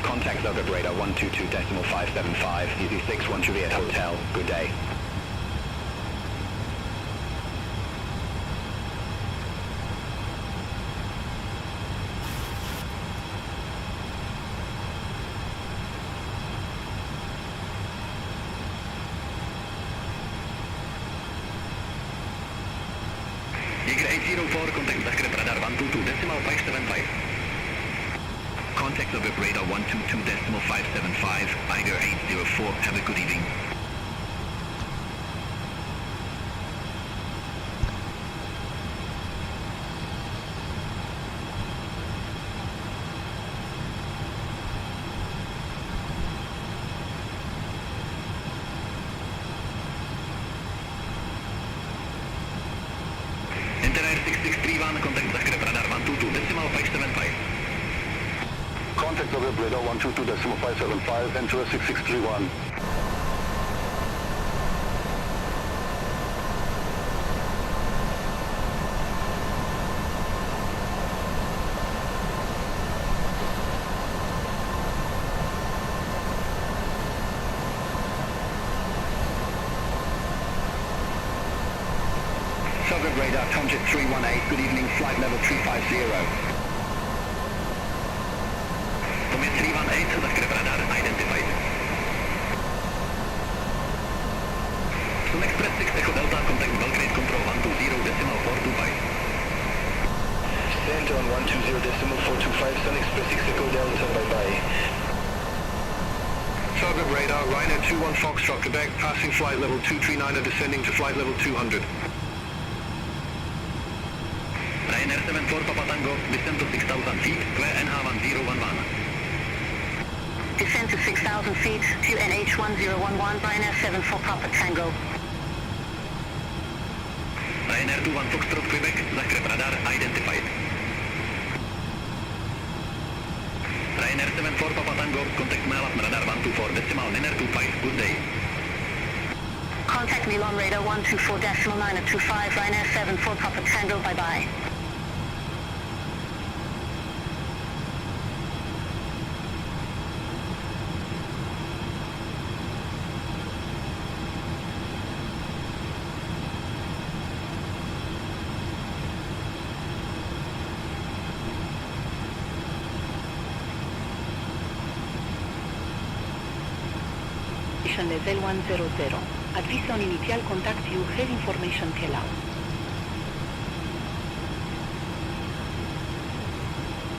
S6: Contact Subgrid radar 122.575, Easy 61 Juliet Hotel, good day.
S3: Eagle 804, contact zaskrep radar 122.575.
S6: Contact Subgrid radar 122.575, Eiger 804, have a good evening.
S3: Enter Air 6631, contact zaskrep radar 122.575.
S5: Contact Subgrid radar 122.575, enter 6631.
S3: Subgrid radar Tomjet 318, good evening, flight level 350. Tomjet 318, zaskrep radar identified. Sun Express 6 Echo Delta, contact Belgrade Control 120.425.
S6: Center on 120.425, Sun Express 6 Echo Delta, bye-bye.
S5: Subgrid radar, Ryanair 21 Foxtrot Quebec, passing flight level 239 and descending to flight level 200.
S3: Ryanair 74 Papa Tango, descend to 6,000 feet, clear NH1011.
S7: Descend to 6,000 feet, QNH 1011, Ryanair 74 Papa Tango.
S3: Ryanair 21 Foxtrot Quebec, Zagreb radar identified. Ryanair 74 Papa Tango, contact Mail radar 124 decimal NERRA 25, good day.
S7: Contact Milan radar 124.925, Ryanair 74 Papa Tango, bye bye.
S2: Level 100. Advice initial contact you have information allow.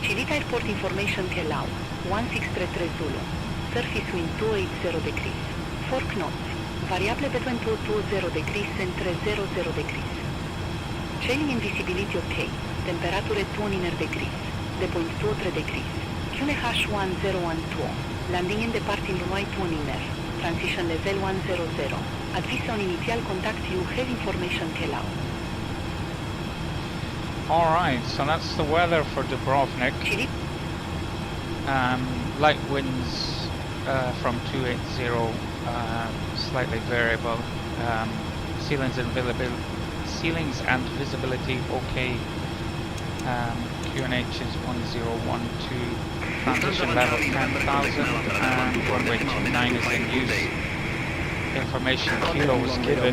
S2: Chilita Airport information allow. 1633 Zulu. Surface wind 280 degrees. 4 knots. Variable between 220 degrees and 300 degrees. Sailing and visibility okay. Temperature 29 degrees. Depoint 23 degrees. QNH 1012. Landing and departing runway 29. Transition level 100. Advice on initial contact you have information allow.
S1: Alright, so that's the weather for Dubrovnik.
S2: Chile.
S1: Light winds from 280, slightly variable. Ceilings and visibility okay. QNH is 1012. Transition level 10,000 and runway 29 is in use. Information kilo was given.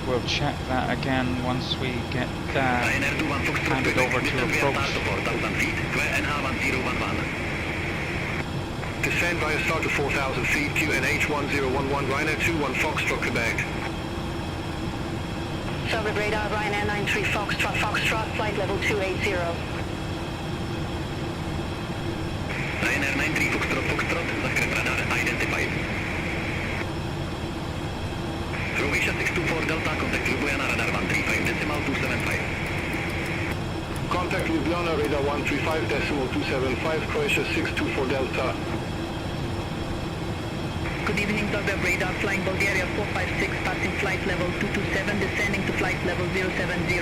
S1: We'll check that again once we get handed over to approach.
S5: Descend via start to 4,000 feet, QNH 1011, Ryanair 21 Foxtrot, Quebec.
S7: SABAD radar, Ryanair 93 Foxtrot, flight level 280.
S3: Ryanair 93 Foxtrot, Zagreb radar identified. Croatia 624 Delta, contact Ljubljana radar 135 decimal 275.
S5: Contact Ljubljana radar 135 decimal 275, Croatia 624 Delta.
S8: Good evening, Zagreb radar, flying Bulgaria 456, passing flight level 227, descending to flight level 070.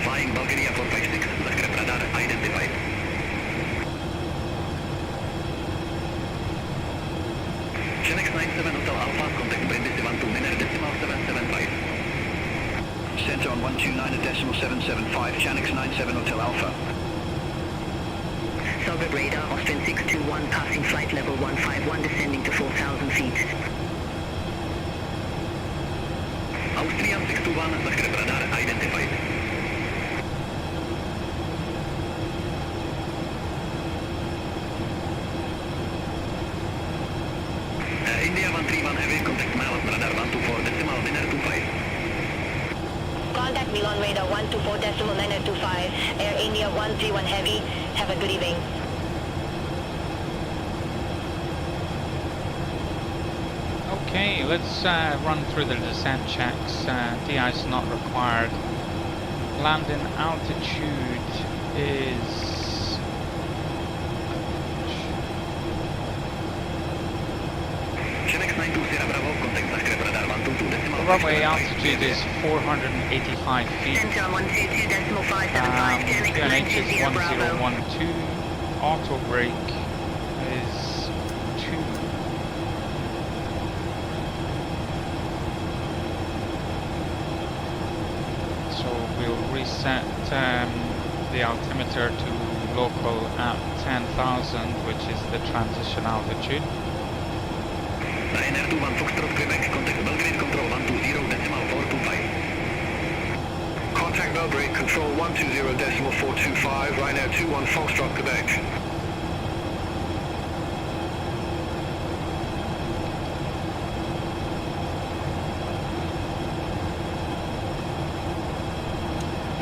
S3: Flying Bulgaria 456, Zagreb radar identified. Chenex 97 Hotel Alpha, contact Brindisi 12 NERRA decimal 775.
S6: Center on 129 decimal 775, Chenex 97 Hotel Alpha.
S8: Zagreb radar, Austrian 621, passing flight level 151, descending to 4,000 feet.
S3: Austrian 621, Zagreb radar identified. India 131 heavy, contact Milan radar 124 decimal NERRA 25.
S7: Contact Milan radar 124 decimal 925, Air India 131 heavy, have a good evening.
S1: Okay, let's run through the descent checks. De-ice not required. Landing altitude is...
S3: Chenex 92 Sierra Bravo, contact Zagreb radar 122 decimal.
S1: The runway altitude is 485 feet.
S7: Center on 122.575, Chenex
S1: QNH
S7: 92
S1: is
S7: Sierra Bravo.
S1: 1012. Auto brake is 2. So we'll reset the altimeter to local at 10,000, which is the transition altitude.
S3: Ryanair 21 Foxtrot Quebec, contact Belgrade Control 120 decimal 425.
S5: Contact Belgrade Control 120 decimal 425, Ryanair 21 Foxtrot, Quebec.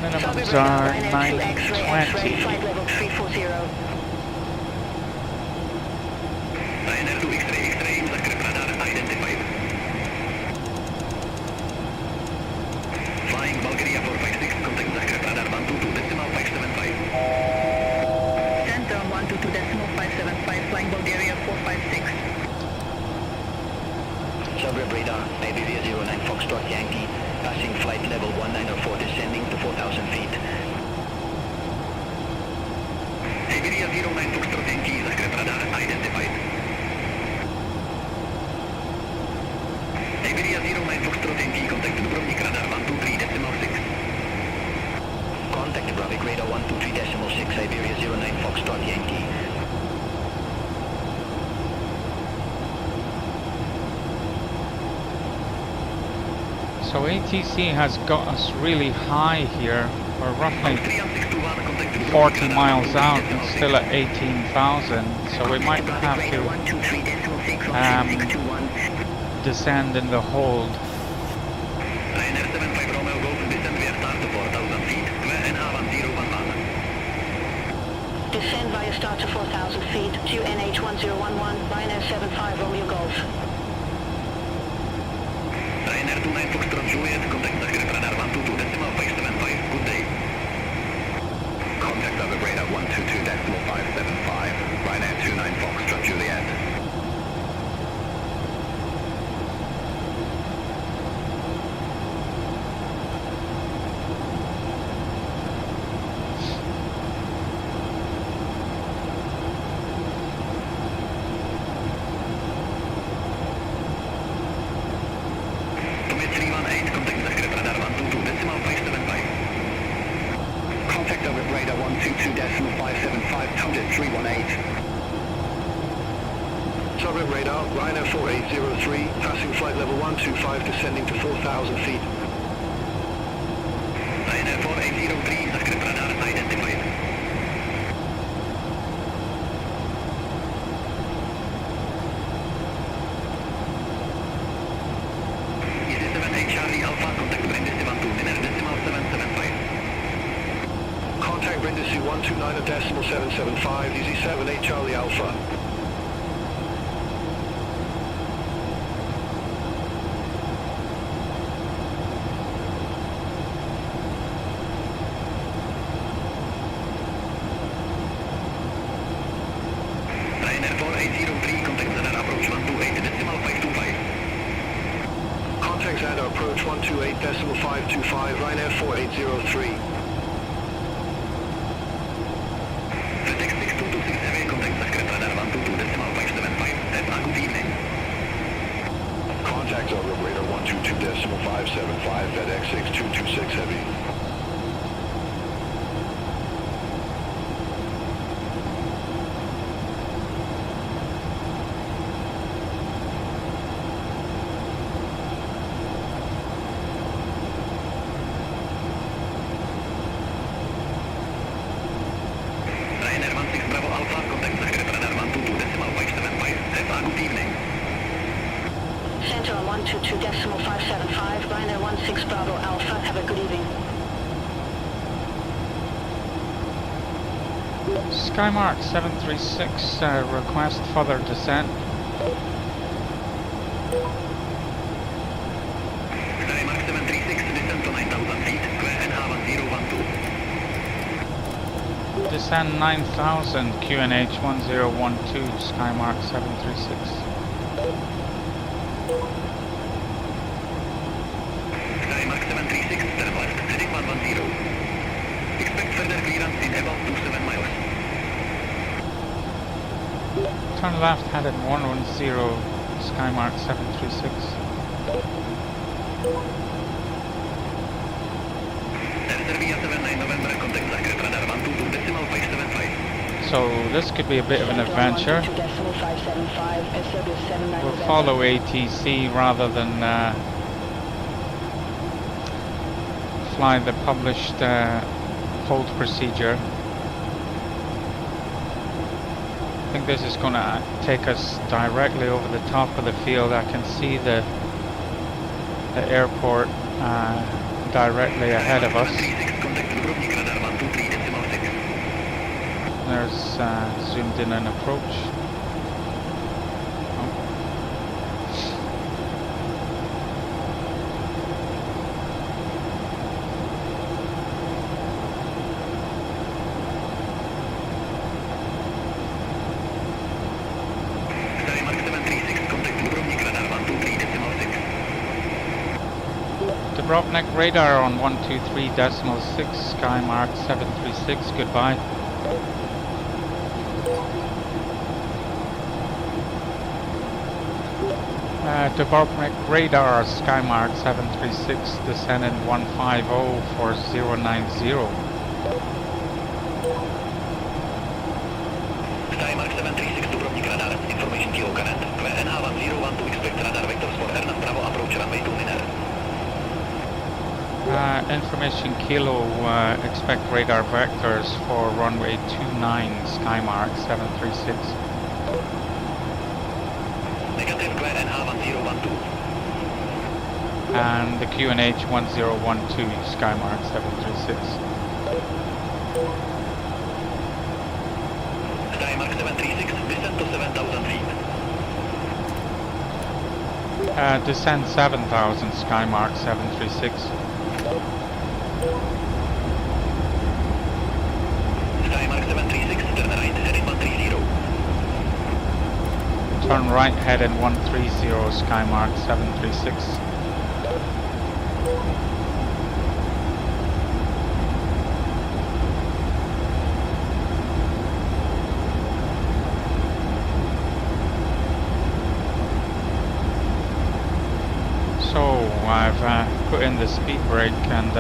S1: Minimums are
S7: Ryanair 2 X-ray, X-ray,
S1: 920.
S7: flight level 340.
S3: Ryanair 2 X-ray, X-ray, Zagreb radar identified. 6 Iberia 09 Foxtrot Yankee.
S1: So ATC has got us really high here. We're roughly 40 miles out and still at 18,000. So we might have to descend in the hold.
S3: Ryanair 75 Romeo Golf, descend via start to 4,000 feet, 2NH1011.
S7: Descend via start to 4,000 feet, 2NH1011, Ryanair 75 Romeo Golf.
S3: Ryanair 29 Foxtrot Juliet, contact Zagreb radar 122.575, good day. Contact Zagreb radar 122.575, Ryanair 29 Foxtrot Juliet.
S5: Sovereign radar, Ryanair 4803, passing flight level 125, descending to 4,000 feet.
S3: Ryanair 4803, Zagreb radar identified. Easy 78 Charlie Alpha, contact Brindisi 12, dinner decimal 775.
S5: Contact Brindisi 129.775, Easy 78 Charlie Alpha.
S3: Ryanair 4803, contact Zadar approach 128.525.
S5: Contact Zadar approach 128.525, Ryanair 4803.
S3: FedEx 6226 heavy, contact Zagreb radar 122.575, have a good evening.
S5: Contact Zagreb radar 122.575, FedEx 6226 heavy.
S3: Ryanair 16 Bravo Alpha, contact Zagreb radar 122.575, have a good evening.
S7: Center on 122.575, Ryanair 16 Bravo Alpha, have a good evening.
S1: Skymark 736, request further descent.
S3: Skymark 736, descend to 9,000 feet, 2NH1012.
S1: Descend 9,000, QNH 1012, Skymark 736.
S3: Skymark 736, turn left, heading 110. Expect further clearance in about 27 miles.
S1: Turn left, headed 110, Skymark 736.
S3: Serbia 79 November, contact Zagreb radar 122.575.
S1: So this could be a bit of an adventure. We'll follow ATC rather than fly the published hold procedure. I think this is going to take us directly over the top of the field. I can see the airport directly ahead of us. There's zoomed in an approach.
S3: Skymark 736, contact Dubrovnik radar 123.6.
S1: Dubrovnik radar on 123.6, Skymark 736, goodbye. Dubrovnik radar, Skymark 736, descending 150 for 090.
S3: 1012, expect radar vectors for Ernest Bravo approach runway 2 NERRA.
S1: Information Kilo, expect radar vectors for runway 29, Skymark 736.
S3: Negative, clear NH1012.
S1: And the QNH 1012, Skymark 736.
S3: Skymark 736, descent to 7,000 feet.
S1: Descend 7,000, Skymark 736.
S3: Skymark 736, turn right, heading 130.
S1: Turn right, heading 130, Skymark 736. So I've put in the speed brake and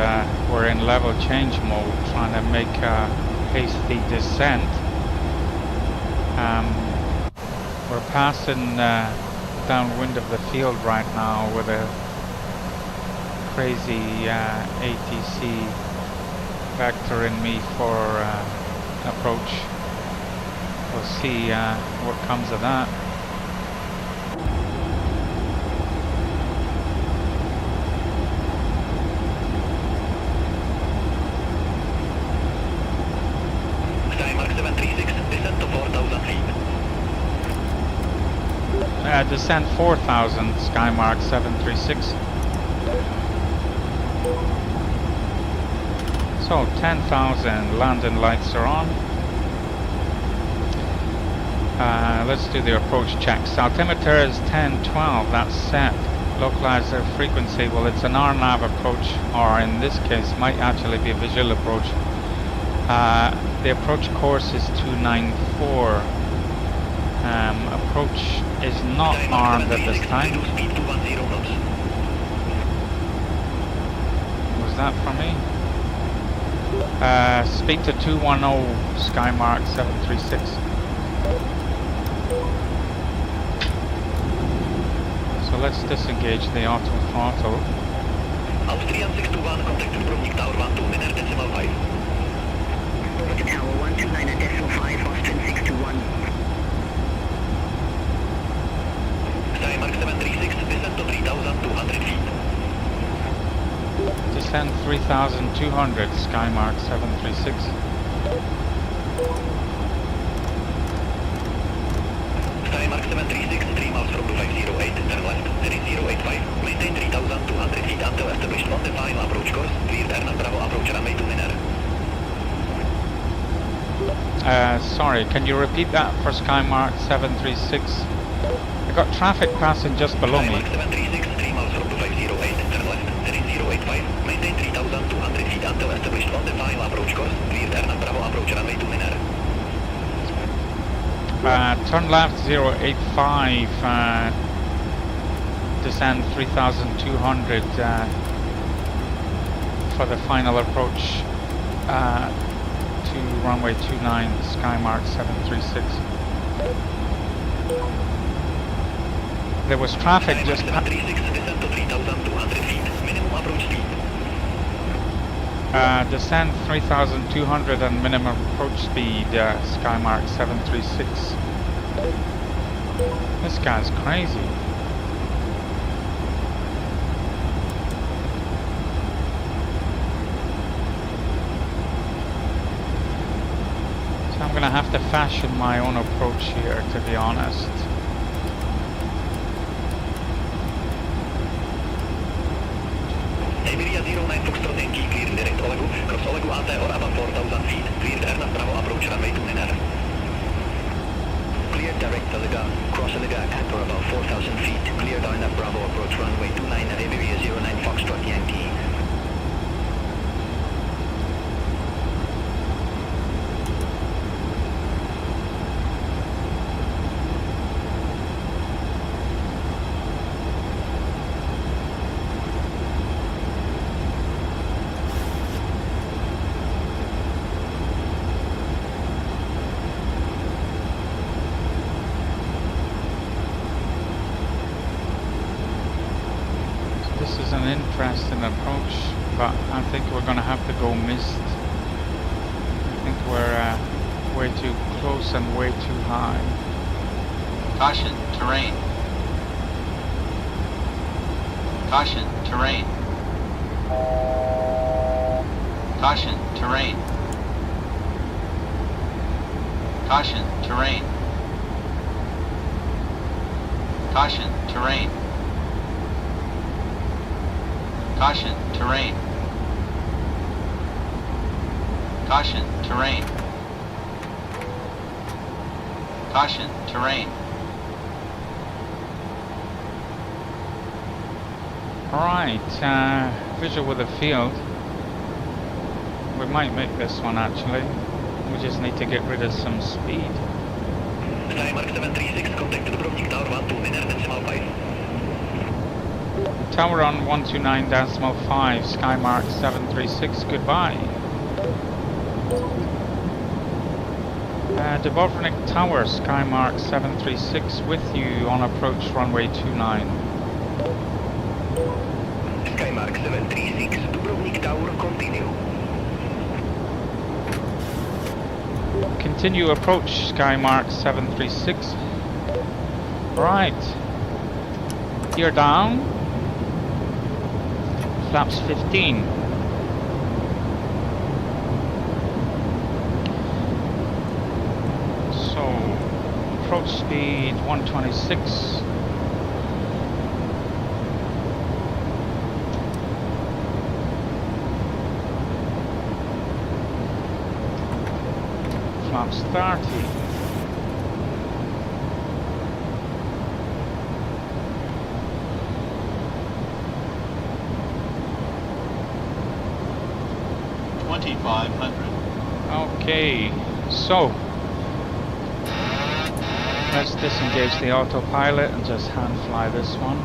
S1: we're in level change mode, trying to make a hasty descent. We're passing downwind of the field right now with a crazy ATC vectoring me for approach. We'll see what comes of that. Descent 4,000, Skymark 736. So 10,000, landing lights are on. Let's do the approach checks. Altimeter is 1012, that's set. Localizer frequency, well, it's an RNAV approach, or in this case might actually be a visual approach. The approach course is 294. Approach is not armed at this time. Was that from me? Speed to 210, Skymark 736. So let's disengage the auto throttle.
S3: Austrian 621, contact Dubrovnik Tower 12, NERRA decimal 5.
S8: Tower 129.5, Austrian 621.
S3: Skymark 736, descent to 3,200 feet.
S1: Descend 3,200, Skymark 736.
S3: Skymark 736, 3 miles from 2508, turn left, heading 085, maintain 3,200 feet until established on the final approach course, cleared Ernest Bravo approach runway to NERRA.
S1: Sorry, can you repeat that for Skymark 736? I got traffic passing just below me.
S3: Skymark 736, 3 miles from 2508, turn left, heading 085, maintain 3,200 feet until established on the final approach course, cleared Ernest Bravo approach runway to NERRA.
S1: Turn left 085, descend 3,200 for the final approach to runway 29, Skymark 736. There was traffic
S3: Skymark
S1: just...
S3: 736, descend to 3,200 feet, minimum approach speed.
S1: Descend 3,200 and minimum approach speed, Skymark 736. This guy's crazy. So I'm gonna have to fashion my own approach here, to be honest.
S3: Iberia 09 Foxtrot Yankee, clearing direct Olegu, cross Olegu AT or above 4,000 feet, cleared Ernest Bravo approach runway to NERRA. Cleared direct Olegu, cross Olegu at or above 4,000 feet, cleared Ernest Bravo approach runway 29, Iberia 09 Foxtrot Yankee.
S1: crest and approach, but I think we're going to have to go mist. I think we're way too close and way too high.
S9: Caution, terrain. Caution, terrain. Caution, terrain. Caution, terrain. Caution, terrain. Caution, terrain. Caution, terrain. Caution, terrain.
S1: Alright, visual with the field. We might make this one actually. We just need to get rid of some speed.
S3: Skymark 736, contact Dubrovnik Tower 12, decimal 5.
S1: Tower on 129.5, Skymark 736, goodbye. Dubrovnik Tower, Skymark 736 with you on approach runway 29.
S3: Skymark 736, Dubrovnik Tower, continue.
S1: Continue approach, Skymark 736. Right. Gear down. Flaps 15. So, approach speed 126. Flaps 30. Okay, so let's disengage the autopilot and just hand fly this one.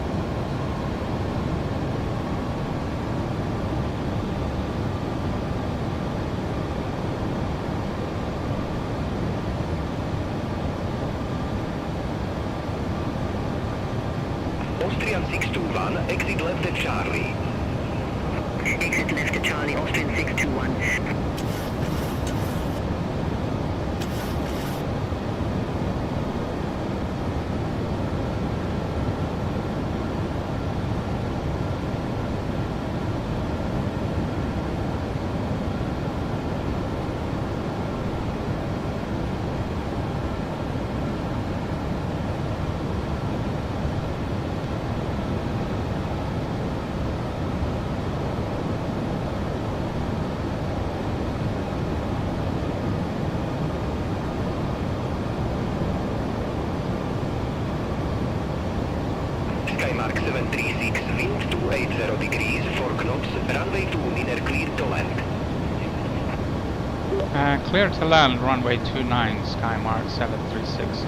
S3: Austrian 621, exit left at Charlie.
S8: Exit left at Charlie, Austrian 621.
S3: Skymark 736, wind 280 degrees, 4 knots, runway 29 clear to land.
S1: Clear to land, runway 29, Skymark 736.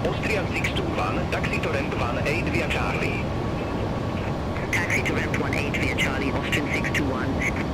S3: Austrian 621, taxi to ramp 18 via Charlie.
S8: Taxi to ramp 18 via Charlie, Austrian 621.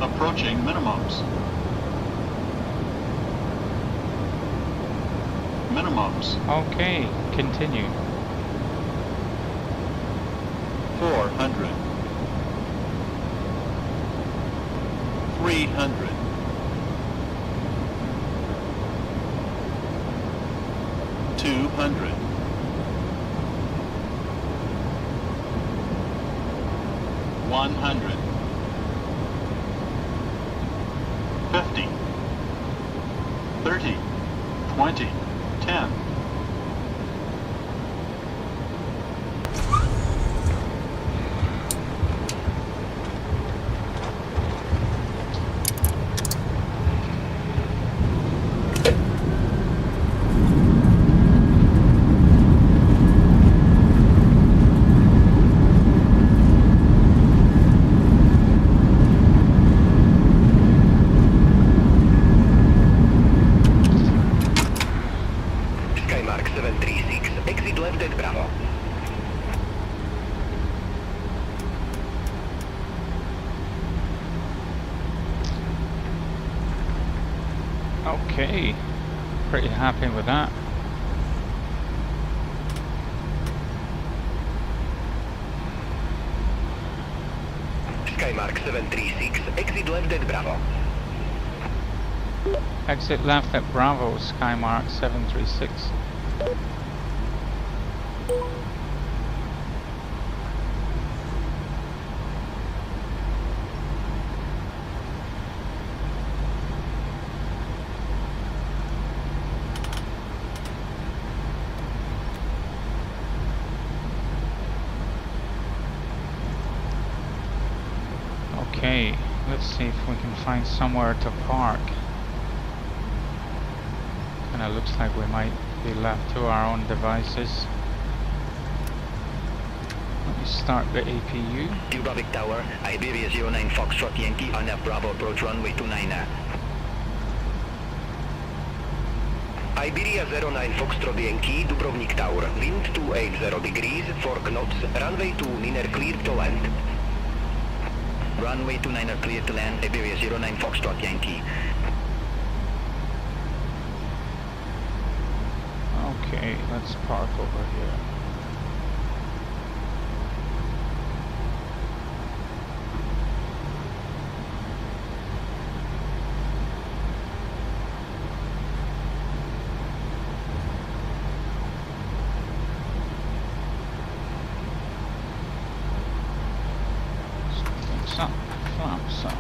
S9: Approaching minimums. Minimums.
S1: Okay, continue.
S9: 400. 300. 200. 100. 50. 30. 20. 10.
S1: Okay, pretty happy with that.
S3: Skymark 736, exit left at Bravo.
S1: Exit left at Bravo, Skymark 736. Okay, let's see if we can find somewhere to park. Kinda looks like we might be left to our own devices. Let me start the APU.
S3: Dubrovnik Tower, Iberia 09 Foxtrot Yankee, on Bravo approach runway 29. Iberia 09 Foxtrot Yankee, Dubrovnik Tower, wind 280 degrees, 4 knots, runway 29 cleared to land. Runway 29 cleared to land, Iberia 09 Foxtrot Yankee.
S1: Okay, let's park over here. Up, flaps up.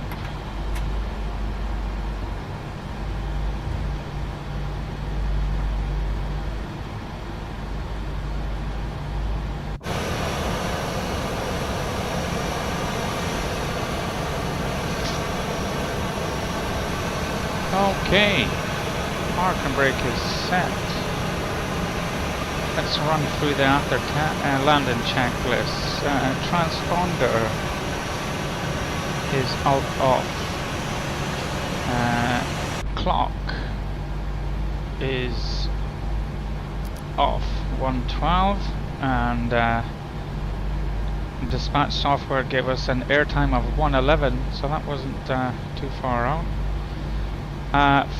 S1: Okay, park and brake is set. Let's run through the after landing checklist. Transponder is out of. Clock is off 112, and dispatch software gave us an airtime of 111, so that wasn't too far out.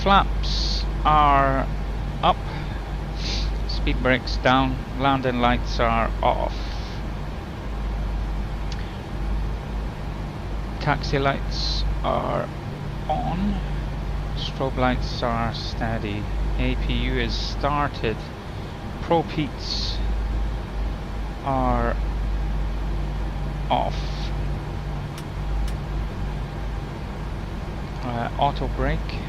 S1: Flaps are up, speed brakes down, landing lights are off. Taxi lights are on, strobe lights are steady, APU is started, probe heats are off, auto brake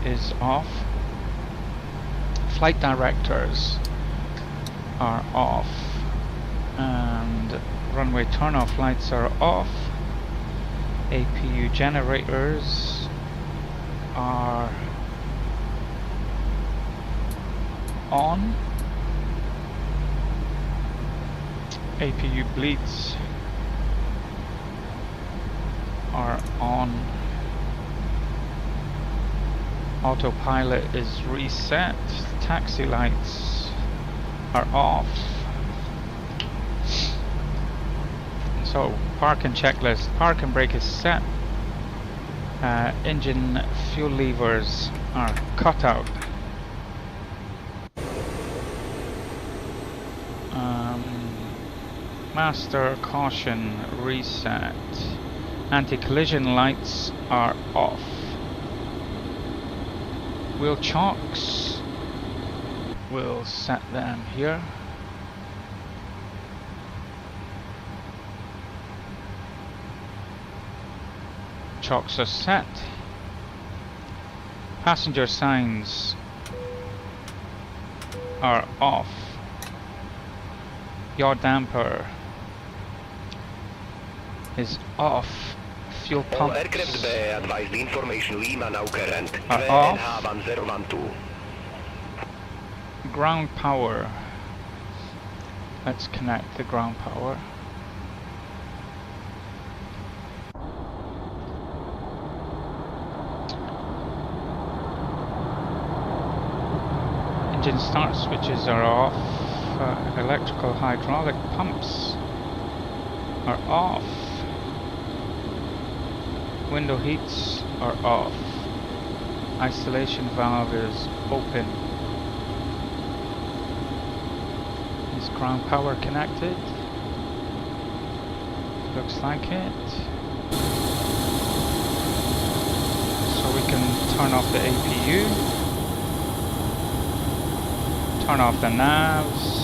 S1: is off, flight directors are off, and runway turnoff lights are off. APU generators are on. APU bleeds are on. Autopilot is reset. Taxi lights are off. So, park and checklist. Park and brake is set. Engine fuel levers are cut out. Master caution reset. Anti-collision lights are off. Wheel chocks we'll set them here. Chocks are set. Passenger signs are off. Yaw damper is off. Fuel
S3: All
S1: pumps
S3: aircraft bay advised information Lima now current.
S1: are off.
S3: 012.
S1: Ground power. Let's connect the ground power. Engine start switches are off. Electrical hydraulic pumps are off. Window heats are off. Isolation valve is open. Is ground power connected? Looks like it. So we can turn off the APU. Turn off the navs.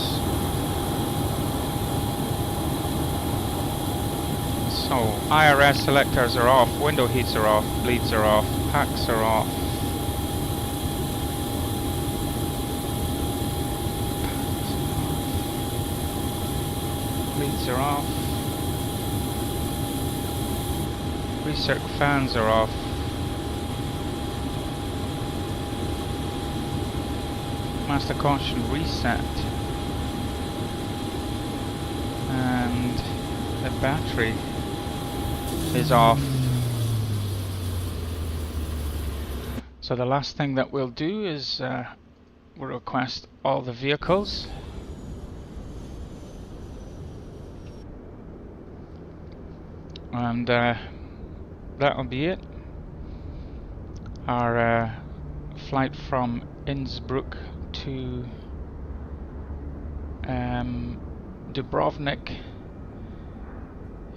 S1: So IRS selectors are off, window heats are off, bleeds are off, packs are off. Bleeds are off. Recirc fans are off. Master caution reset. And the battery is off. So the last thing that we'll do is we'll request all the vehicles. And that'll be it. Our flight from Innsbruck to Dubrovnik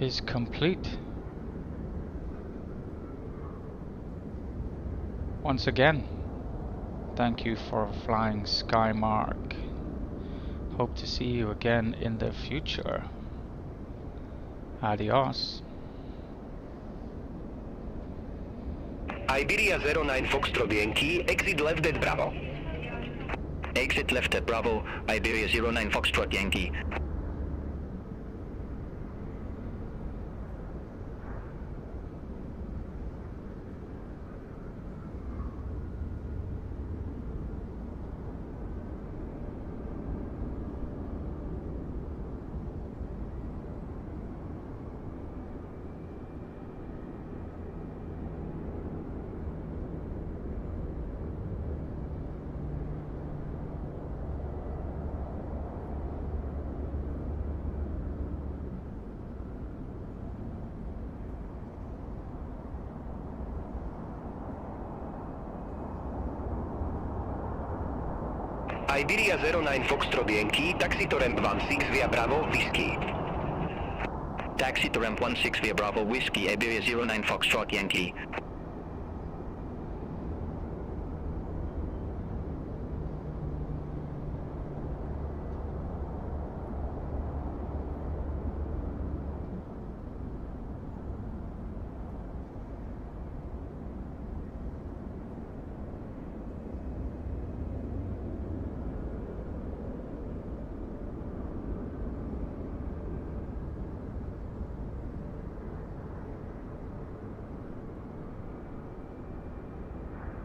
S1: is complete. Once again, thank you for flying Skymark. Hope to see you again in the future. Adios.
S3: Iberia 09 Foxtrot Yankee, exit left at Bravo.
S6: Exit left at Bravo, Iberia 09 Foxtrot Yankee.
S3: Iberia 09 Foxtrot Yankee, taxi to ramp 16 via Bravo, Whiskey.
S6: Taxi to ramp 16 via Bravo, Whiskey, Iberia 09 Foxtrot Yankee.